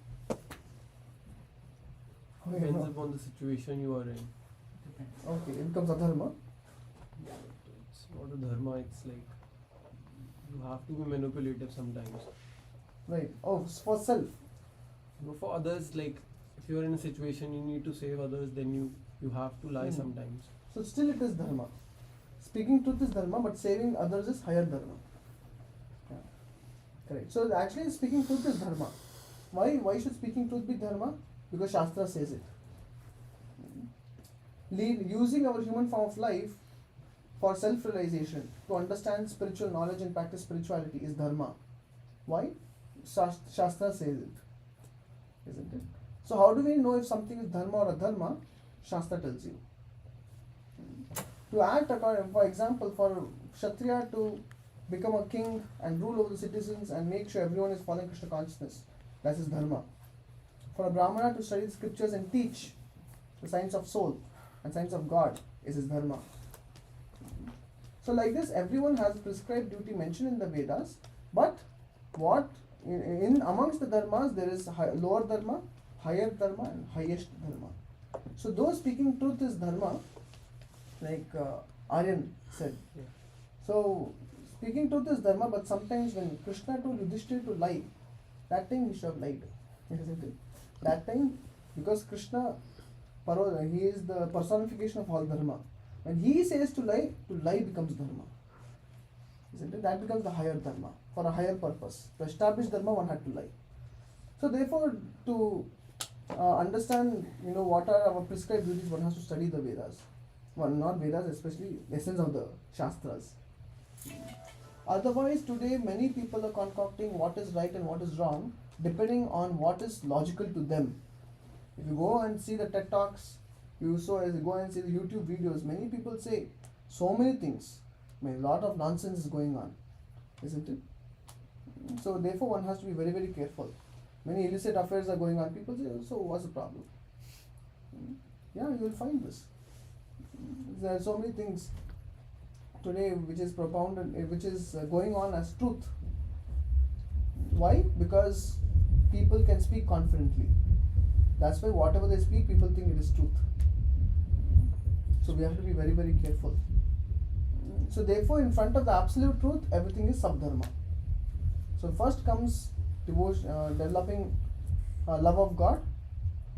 [SPEAKER 11] Depends upon the situation you are in.
[SPEAKER 1] Okay, it becomes adharma.
[SPEAKER 11] It's not a dharma, it's like you have to be manipulative sometimes.
[SPEAKER 1] Right. Oh, for self.
[SPEAKER 11] But for others, like if you are in a situation you need to save others, then you have to lie sometimes.
[SPEAKER 1] So still it is dharma. Speaking truth is dharma, but saving others is higher dharma. Yeah. Correct. So actually speaking truth is dharma. Why should speaking truth be dharma? Because Shastra says it. Using our human form of life for self-realization, to understand spiritual knowledge and practice spirituality is dharma. Why? Shastra says it. Isn't it? So how do we know if something is dharma or adharma? Shastra tells you. To act according, for example, for Kshatriya to become a king and rule over the citizens and make sure everyone is following Krishna consciousness, that is dharma. For a Brahmana to study the scriptures and teach the science of soul and science of God is his dharma. So like this, everyone has prescribed duty mentioned in the Vedas, but what in amongst the dharmas there is lower dharma, higher dharma and highest dharma. So though speaking truth is dharma, like Aryan said.
[SPEAKER 11] Yeah.
[SPEAKER 1] So speaking truth is dharma, but sometimes when Krishna told Yudhishthira to lie, that time he should have lied, isn't it? That time, because Krishna, he is the personification of all dharma. When he says to lie becomes dharma. Isn't it? That becomes the higher dharma, for a higher purpose. To establish dharma, one had to lie. So therefore, to understand, what are our prescribed duties, one has to study the Vedas. Not Vedas, especially essence of the Shastras. Otherwise, today many people are concocting what is right and what is wrong, depending on what is logical to them. If you go and see the TED Talks, go and see the YouTube videos, many people say so many things. A lot of nonsense is going on, isn't it? So therefore one has to be very, very careful. Many illicit affairs are going on. People say, so what's the problem? Yeah, you will find this. There are so many things today which is propounded, which is going on as truth. Why? Because people can speak confidently. That's why whatever they speak, people think it is truth. So we have to be very, very careful. So therefore, in front of the absolute truth, everything is subdharma. So first comes devotion, developing love of God,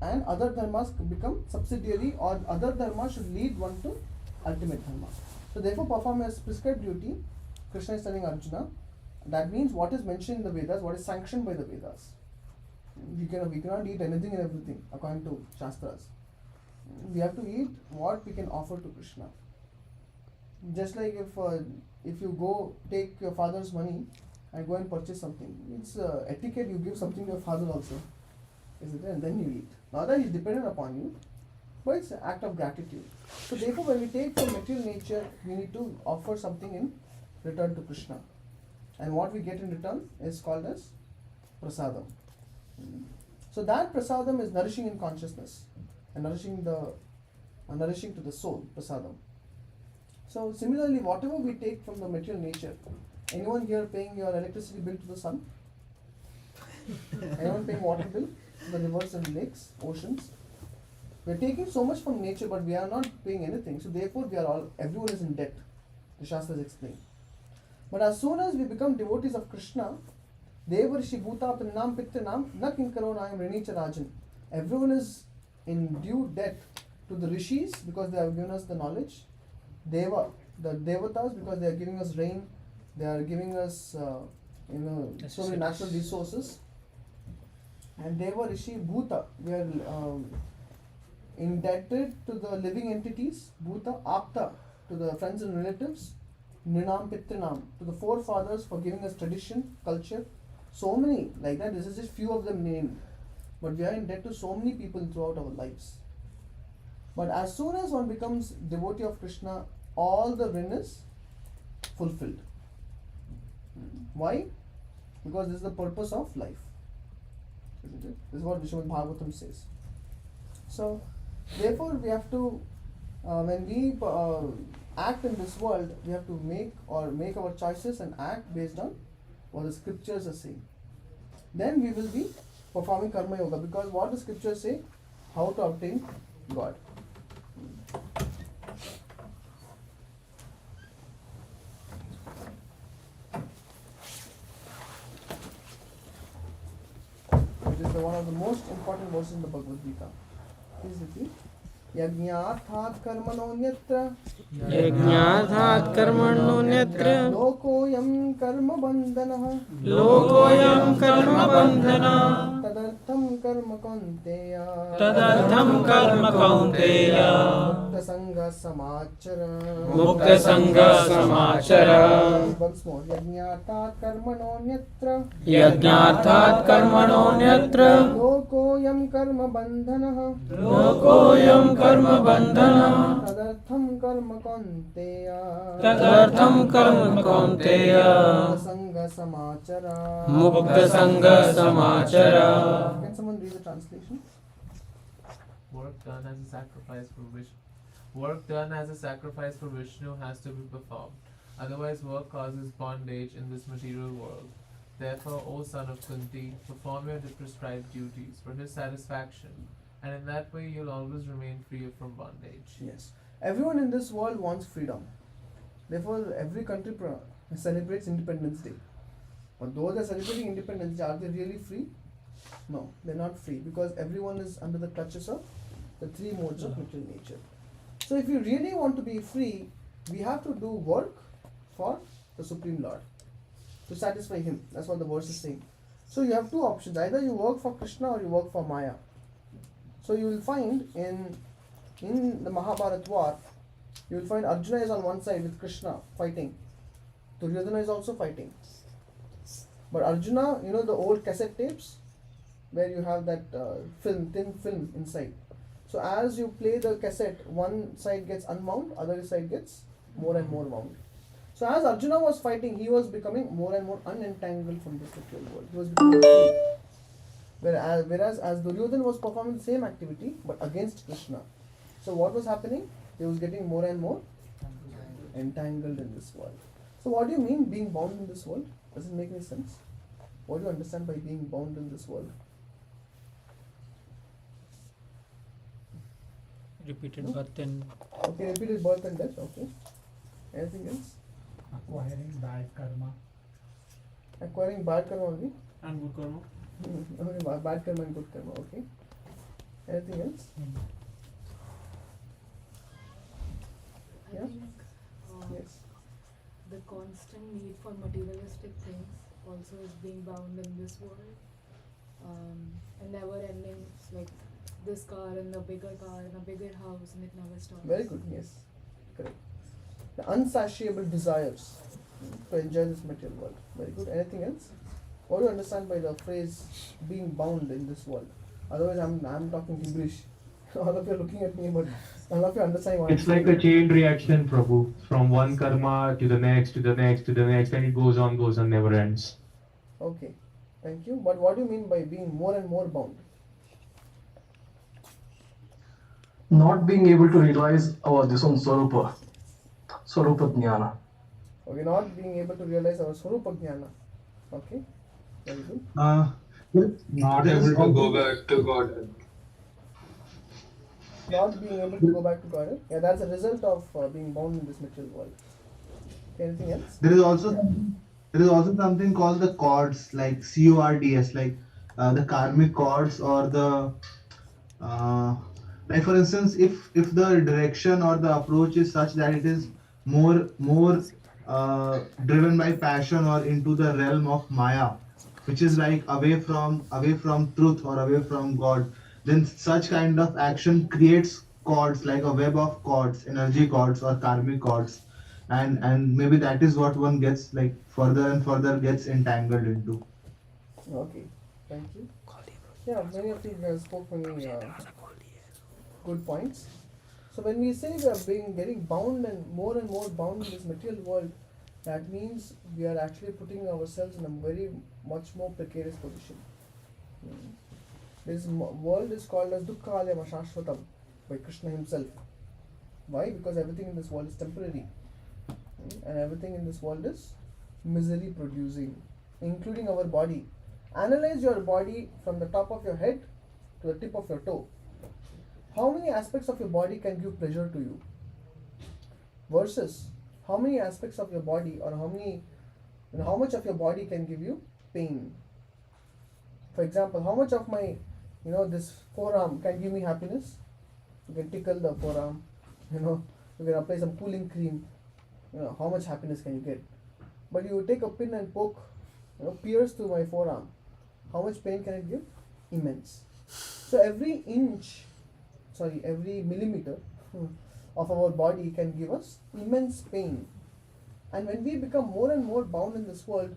[SPEAKER 1] and other dharmas become subsidiary, or other dharmas should lead one to ultimate dharma. So therefore, perform as prescribed duty. Krishna is telling Arjuna, that means what is mentioned in the Vedas, what is sanctioned by the Vedas. We cannot eat anything and everything according to Shastras. We have to eat what we can offer to Krishna. Just like if you go take your father's money and go and purchase something, it's etiquette, you give something to your father also, isn't it? And then you eat. Now that he's dependent upon you, but it's an act of gratitude. So therefore, when we take from material nature, we need to offer something in return to Krishna. And what we get in return is called as prasadam. So that prasadam is nourishing in consciousness and nourishing to the soul, prasadam. So similarly, whatever we take from the material nature, anyone here paying your electricity bill to the sun? Anyone paying water bill to the rivers and lakes, oceans? We are taking so much from nature, but we are not paying anything. So therefore, everyone is in debt. The Shastras explain. But as soon as we become devotees of Krishna, Deva Rishi Bhuta Prinam Pitrinam Na Kinkaro Nayam Renicha Rajan. Everyone is in due debt to the rishis because they have given us the knowledge. The devatas because they are giving us rain. They are giving us so many natural resources. And Deva Rishi Bhuta, we are indebted to the living entities. Bhuta Apta, to the friends and relatives. Nrinam Pitrinam, to the forefathers for giving us tradition, culture. So many like that. This is just few of them named. But we are in debt to so many people throughout our lives. But as soon as one becomes devotee of Krishna, all the rin is fulfilled. Why? Because this is the purpose of life. Isn't it? This is what Vishwamad Bhagavatam says. So, therefore, we have to, when we act in this world, we have to make our choices and act based on what the scriptures are saying. Then we will be performing karma yoga, because what the scriptures say, how to obtain God. It is one of the most important verses in the Bhagavad Gita. Please repeat. यज्ञार्थात् कर्मणोऽन्यत्र लोकोऽयं कर्मबन्धनः तदर्थं कर्म कौन्तेय मुक्तसंगः समाचर once more यज्ञार्थात् कर्मणोऽन्यत्र लोकोऽयं कर्मबन्धनः तदर्थं कर्म कौन्तेय मुक्तसंगः समाचर. Can someone read the translation?
[SPEAKER 4] Work done as a sacrifice for Vishnu has to be performed. Otherwise, work causes bondage in this material world. Therefore, O son of Kunti, perform your prescribed duties for his satisfaction, and in that way you'll always remain free from bondage.
[SPEAKER 1] Yes. Everyone in this world wants freedom. Therefore, every country celebrates Independence Day. But though they're celebrating Independence Day, are they really free? No, they're not free, because everyone is under the clutches of the three modes of material nature. So if you really want to be free, we have to do work for the Supreme Lord, to satisfy Him. That's what the verse is saying. So you have two options. Either you work for Krishna or you work for Maya. So you will find in the Mahabharata war, you will find Arjuna is on one side with Krishna fighting. Duryodhana is also fighting. But Arjuna, the old cassette tapes where you have that thin film inside. So as you play the cassette, one side gets unwound, other side gets more and more wound. So as Arjuna was fighting, he was becoming more and more unentangled from this material world. He was becoming free. Whereas as Duryodhana was performing the same activity but against Krishna. So what was happening? He was getting more and more entangled in this world. So what do you mean being bound in this world? Does it make any sense? What do you understand by being bound in this world?
[SPEAKER 7] Repeated birth and
[SPEAKER 1] Okay, repeated birth and death. Okay. Anything else?
[SPEAKER 10] Acquiring bad karma.
[SPEAKER 1] Acquiring bad karma only?
[SPEAKER 11] And good karma.
[SPEAKER 1] Okay, bad karma and good karma. Okay. Anything else?
[SPEAKER 5] I
[SPEAKER 1] Yeah?
[SPEAKER 5] think
[SPEAKER 1] Yes.
[SPEAKER 5] the constant need for materialistic things also is being bound in this world. And never ending, like this car and a bigger car and a bigger house, and it never stops.
[SPEAKER 1] Very good. Yes. Correct. The unsatiable desires to enjoy this material world. Very good. Anything else? What do you understand by the phrase being bound in this world? Otherwise, I'm talking English. All of you are looking at me, but none of you understand what
[SPEAKER 12] It's
[SPEAKER 1] I'm
[SPEAKER 12] like
[SPEAKER 1] saying.
[SPEAKER 12] a chain reaction, Prabhu, from one karma to the next, to the next, to the next, and it goes on, never ends.
[SPEAKER 1] Okay, thank you. But what do you mean by being more and more bound?
[SPEAKER 13] Not being able to realize our this one Swarupa Jnana.
[SPEAKER 1] Okay, not being able to realize our Swarupa Jnana. Okay, very good.
[SPEAKER 2] Not
[SPEAKER 12] There is
[SPEAKER 2] able to
[SPEAKER 12] also-
[SPEAKER 2] go back to God.
[SPEAKER 1] Not being able to go back to God. Yeah, that's a result of being bound in this material world. Okay, anything else?
[SPEAKER 2] There is also something called the chords, like CORDS, like the karmic chords, or the like, for instance, if the direction or the approach is such that it is more driven by passion or into the realm of Maya, which is like away from truth or away from God, then such kind of action creates chords, like a web of chords, energy chords or karmic chords, and maybe that is what one gets, like, further and further gets entangled into.
[SPEAKER 1] Okay, thank you. Yeah, many of you guys spoke many good points. So when we say we are getting bound and more bound in this material world, that means we are actually putting ourselves in a very much more precarious position. This world is called as Dukkhalayam Ashashvatam by Krishna himself. Why? Because everything in this world is temporary. And everything in this world is misery producing, including our body. Analyze your body from the top of your head to the tip of your toe. How many aspects of your body can give pleasure to you? Versus how many aspects of your body, or how much of your body can give you pain? For example, how much of my this forearm can give me happiness? You can tickle the forearm, you can apply some cooling cream, how much happiness can you get? But you take a pin and poke, pierce through my forearm, how much pain can it give? Immense. So every millimeter of our body can give us immense pain. And when we become more and more bound in this world,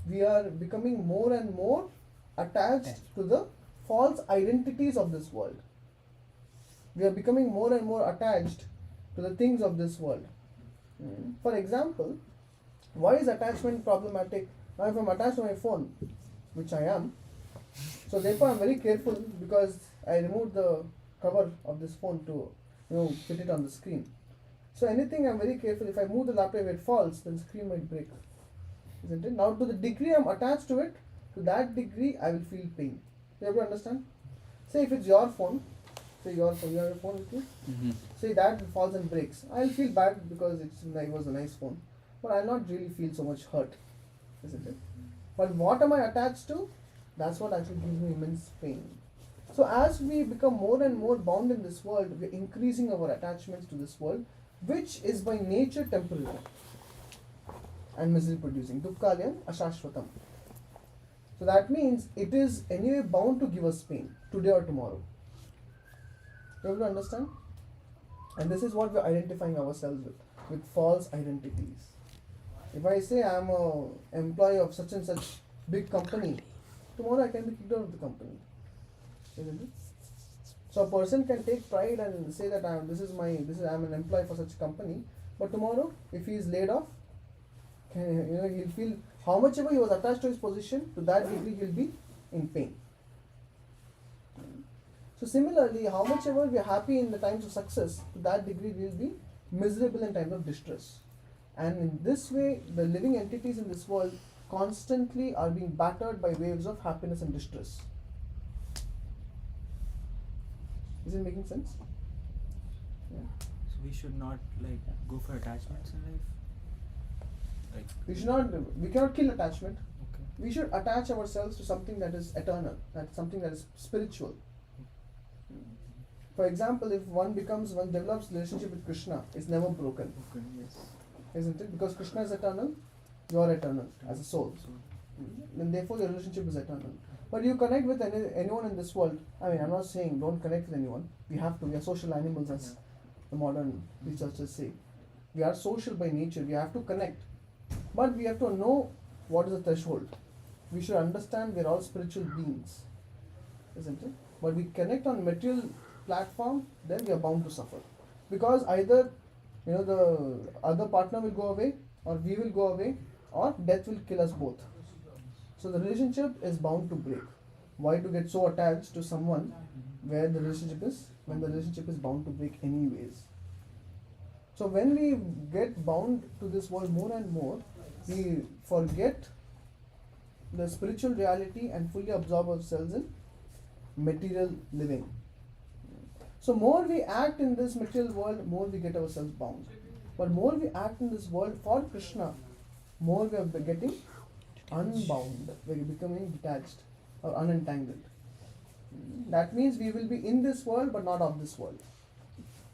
[SPEAKER 1] we are becoming more and more attached to the false identities of this world. We are becoming more and more attached to the things of this world. For example, why is attachment problematic? Now if I'm attached to my phone, which I am, so therefore I'm very careful, because I removed the cover of this phone to fit it on the screen. So anything I'm very careful. If I move the laptop, if it falls, then the screen might break, isn't it? Now to the degree I'm attached to it, to that degree I will feel pain. You have to understand? Say if it's your phone, you have your phone with you. Say that falls and breaks, I'll feel bad because it was a nice phone, but I'll not really feel so much hurt, isn't it? But what am I attached to? That's what actually gives me immense pain. So as we become more and more bound in this world, we're increasing our attachments to this world, which is by nature temporary and misery producing. Dukkhalayam Ashashvatam. So that means it is anyway bound to give us pain, today or tomorrow. You have to understand? And this is what we're identifying ourselves with false identities. If I say I'm an employee of such and such big company, tomorrow I can be kicked out of the company. Isn't it? So a person can take pride and say that I'm an employee for such a company, but tomorrow if he is laid off, he'll feel how much ever he was attached to his position, to that degree he'll be in pain. So similarly, how much ever we are happy in the times of success, to that degree we will be miserable in times of distress. And in this way, the living entities in this world constantly are being battered by waves of happiness and distress. Is it making sense? Yeah.
[SPEAKER 14] So we should not go for attachments in life.
[SPEAKER 1] We cannot kill attachment.
[SPEAKER 14] Okay.
[SPEAKER 1] We should attach ourselves to something that is eternal, something that is spiritual. For example, if one develops relationship with Krishna, it's never broken.
[SPEAKER 14] Okay, yes.
[SPEAKER 1] Isn't it? Because Krishna is eternal, you are eternal as a soul. And therefore your relationship is eternal. But you connect with anyone in this world. I'm not saying don't connect with anyone. We have to. We are social animals, as the modern researchers say. We are social by nature. We have to connect. But we have to know what is the threshold. We should understand we are all spiritual beings. Isn't it? But we connect on material platform, then we are bound to suffer. Because either the other partner will go away, or we will go away, or death will kill us both. So the relationship is bound to break. Why to get so attached to someone when the relationship is bound to break anyways? So when we get bound to this world more and more, we forget the spiritual reality and fully absorb ourselves in material living. So more we act in this material world, more we get ourselves bound. But more we act in this world for Krishna, more we are getting unbound. We are becoming detached or unentangled. That means we will be in this world but not of this world.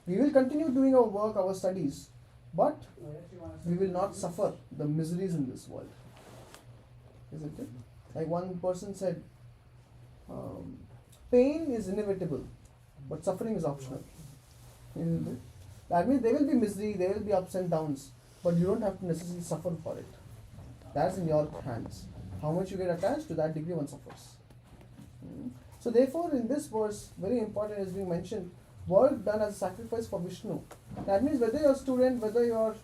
[SPEAKER 1] We will continue doing our work, our studies, but we will not suffer the miseries in this world. Isn't it? Like one person said, pain is inevitable, but suffering is optional. Isn't it? That means there will be misery, there will be ups and downs, but you don't have to necessarily suffer for it. That's in your hands. How much you get attached, to that degree one suffers. So therefore, in this verse, very important is being mentioned, work done as a sacrifice for Vishnu. That means whether you're a student, whether you're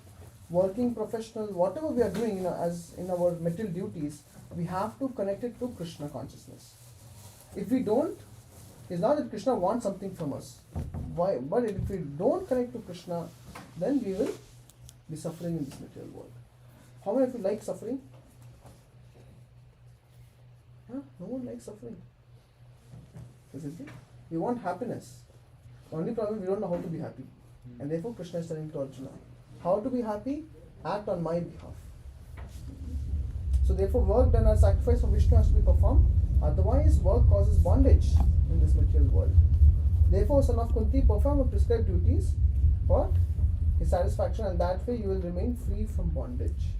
[SPEAKER 1] working professional, whatever we are doing, as in our material duties, we have to connect it to Krishna consciousness. If we don't, it's not that Krishna wants something from us. Why? But if we don't connect to Krishna, then we will be suffering in this material world. How many of you like suffering? Huh? No one likes suffering. Isn't it? We want happiness. The only problem, we don't know how to be happy. And therefore Krishna is telling to Arjuna, how to be happy? Act on my behalf. So therefore work done as sacrifice for Vishnu has to be performed. Otherwise work causes bondage in this material world. Therefore, son of Kunti, perform your prescribed duties for his satisfaction, and that way you will remain free from bondage.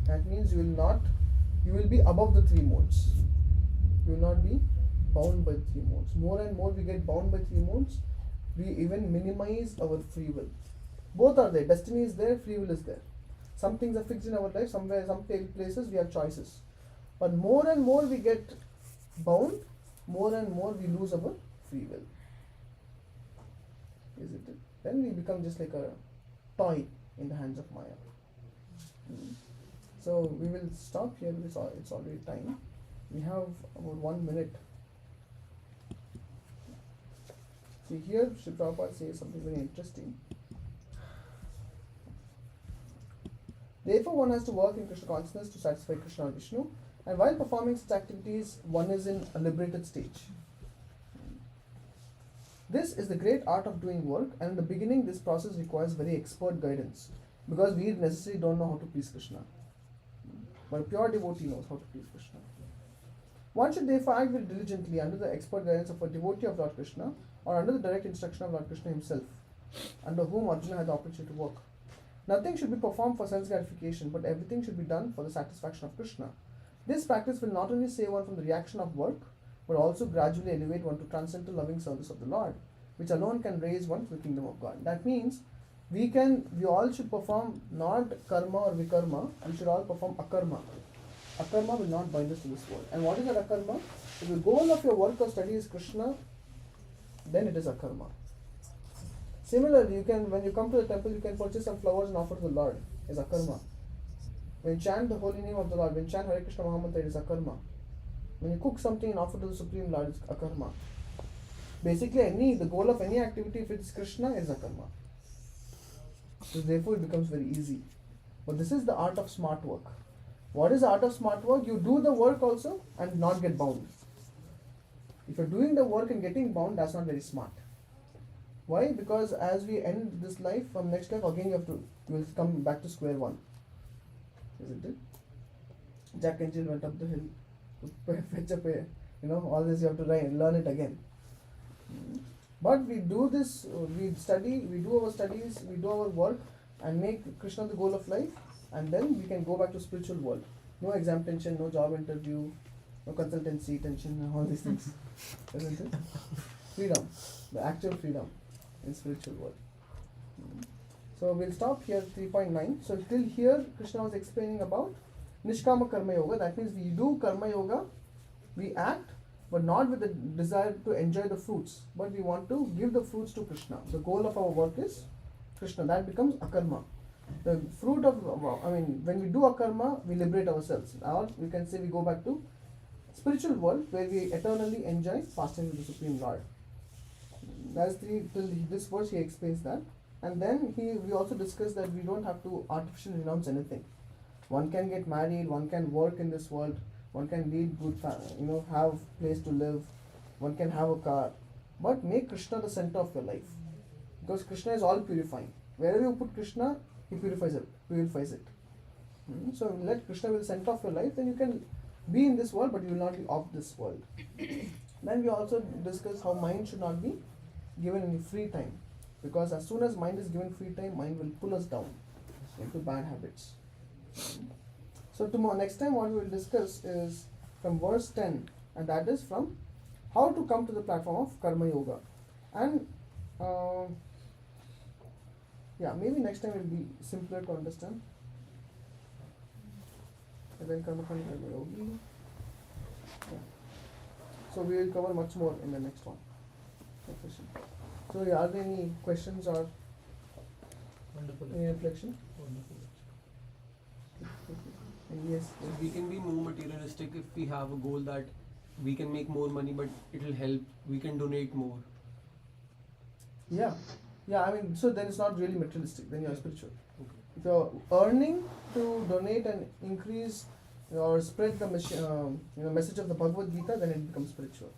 [SPEAKER 1] That means you will be above the three modes. You will not be bound by three modes. More and more we get bound by three modes, we even minimize our free will. Both are there. Destiny is there, free will is there. Some things are fixed in our life, some places we have choices. But more and more we get bound, more and more we lose our free will. Isn't it? Then we become just like a toy in the hands of Maya. So we will stop here because it's already time. We have about 1 minute. See here, Sri Prabhupada says something very interesting. Therefore, one has to work in Krishna consciousness to satisfy Krishna or Vishnu, and while performing such activities, one is in a liberated stage. This is the great art of doing work, and in the beginning, this process requires very expert guidance, because we necessarily don't know how to please Krishna. But a pure devotee knows how to please Krishna. One should therefore act very diligently under the expert guidance of a devotee of Lord Krishna, or under the direct instruction of Lord Krishna himself, under whom Arjuna had the opportunity to work. Nothing should be performed for sense gratification, but everything should be done for the satisfaction of Krishna. This practice will not only save one from the reaction of work, but also gradually elevate one to transcendental loving service of the Lord, which alone can raise one to the kingdom of God. That means we all should perform not karma or vikarma, we should all perform akarma. Akarma will not bind us to this world. And what is that akarma? If the goal of your work or study is Krishna, then it is akarma. Similarly, when you come to the temple, you can purchase some flowers and offer to the Lord. It is akarma. When you chant the holy name of the Lord, when you chant Hare Krishna Mahamantra, it is akarma. When you cook something and offer to the Supreme Lord, it is akarma. Basically, the goal of any activity, if it is Krishna, is akarma. So therefore, it becomes very easy. But this is the art of smart work. What is the art of smart work? You do the work also and not get bound. If you're doing the work and getting bound, that's not very smart. Why? Because as we end this life, from next life, again you will come back to square one. Isn't it? Jack and Jill went up the hill, fetch up all this you have to learn it again. But we do this, we study, we do our studies, we do our work and make Krishna the goal of life, and then we can go back to spiritual world. No exam tension, no job interview, no consultancy tension, and all these things. Isn't it? Freedom, the actual freedom in spiritual world. So we'll stop here 3.9. So till here Krishna was explaining about Nishkama Karma Yoga. That means we do Karma Yoga, we act but not with the desire to enjoy the fruits, but we want to give the fruits to Krishna. The goal of our work is Krishna. That becomes akarma. The fruit of, when we do akarma, we liberate ourselves. Or we can say we go back to spiritual world where we eternally enjoy fasting with the Supreme Lord. That's till this verse he explains that. And then we also discuss that we don't have to artificially renounce anything. One can get married, one can work in this world, one can lead good, have place to live, one can have a car, but make Krishna the center of your life, because Krishna is all purifying. Wherever you put Krishna, he purifies it. So let Krishna be the center of your life, then you can be in this world, but you will not be of this world. Then we also discuss how mind should not be given any free time, because as soon as mind is given free time, mind will pull us down into bad habits. So next time what we will discuss is from verse 10, and that is from how to come to the platform of Karma Yoga. And maybe next time it will be simpler to understand. And then Karma Yogi. Yeah. So we will cover much more in the next one. So are there any questions or any reflection?
[SPEAKER 11] Wonderful.
[SPEAKER 1] Yes.
[SPEAKER 11] So we can be more materialistic if we have a goal that we can make more money, but it will help. We can donate more.
[SPEAKER 1] Yeah. So then it's not really materialistic. Then you are spiritual. Okay. If you are earning to donate and increase or spread the message of the Bhagavad Gita, then it becomes spiritual.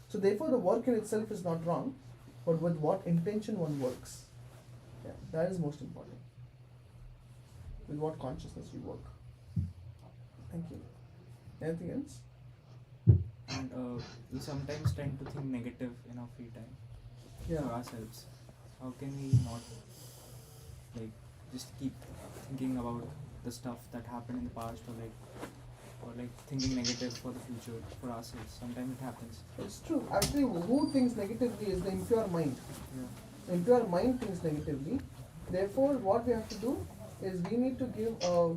[SPEAKER 1] So therefore, the work in itself is not wrong, but with what intention one works. Yeah, that is most important. With what consciousness you work. Thank you. Anything else?
[SPEAKER 14] And we sometimes tend to think negative in our free time for ourselves. How can we not just keep thinking about the stuff that happened in the past, or thinking negative for the future for ourselves? Sometimes it happens.
[SPEAKER 1] It's true. Actually, who thinks negatively is the impure mind.
[SPEAKER 14] Yeah.
[SPEAKER 1] The impure mind thinks negatively. Therefore, what we have to do is we need to give a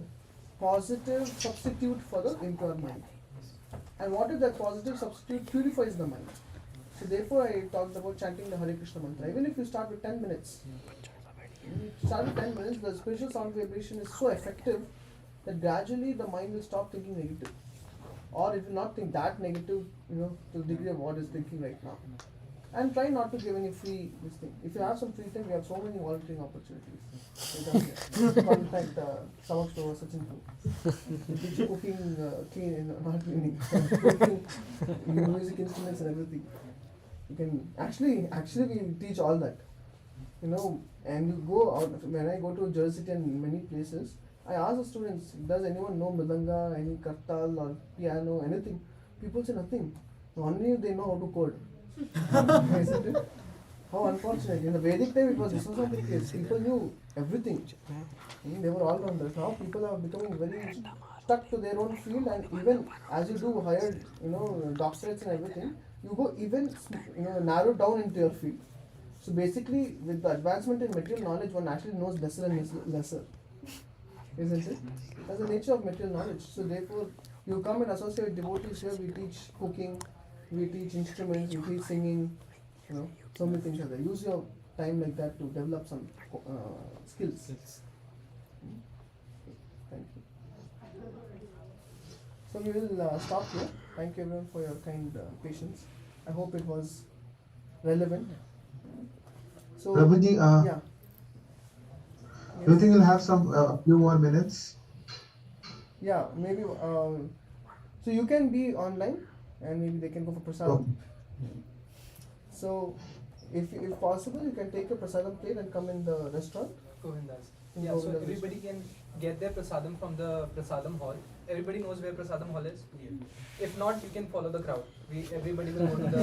[SPEAKER 1] positive substitute for the impure mind. And what if that positive substitute purifies the mind? So therefore I talked about chanting the Hare Krishna mantra. Even if you start with 10 minutes, the spiritual sound vibration is so effective that gradually the mind will stop thinking negative. Or it will not think that negative, to the degree of what it's thinking right now. And try not to give any free this thing. If you have some free time, we have so many volunteering opportunities. Contact Samak Store, Sachin Poo. They teach you cooking, not cleaning, cooking, music instruments and everything. You can actually we teach all that. And you go out. When I go to Jersey and many places, I ask the students, does anyone know mridanga, any kartal or piano, anything? People say nothing. Only they know how to code. Isn't it? How unfortunate. In the Vedic time, this was not the case. People knew everything. They were all rounders. Now people are becoming very stuck to their own field, and even as you do higher, doctorates and everything, you go even narrow down into your field. So basically, with the advancement in material knowledge, one actually knows lesser and lesser. Isn't it? That's the nature of material knowledge. So therefore, you come and associate with devotees here. We teach cooking, we teach instruments, we teach singing. So many things are there. Use your time like that to develop some skills. Thank you. So we will stop here. Thank you everyone for your kind patience. I hope it was relevant. So
[SPEAKER 2] Prabhuji,
[SPEAKER 1] yeah.
[SPEAKER 2] Do you think we'll have a few more minutes?
[SPEAKER 1] Yeah, maybe. So you can be online, and maybe they can go for prasadam. So, if possible, you can take a prasadam plate and come in the restaurant.
[SPEAKER 15] Govindas. Yeah, so everybody can get their prasadam from the prasadam hall. Everybody knows where prasadam hall is? Yeah. If not, you can follow the crowd. Everybody will go to the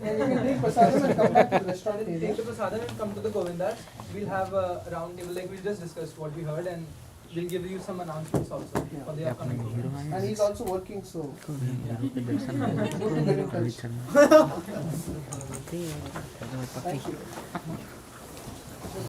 [SPEAKER 1] and you can take prasadam and come back to the restaurant.
[SPEAKER 15] Take the prasadam and come to the Govindas. We'll have a round table, we'll just discuss what we heard, and we'll give you some announcements also for the upcoming programs.
[SPEAKER 1] And he's also working, so Thank you.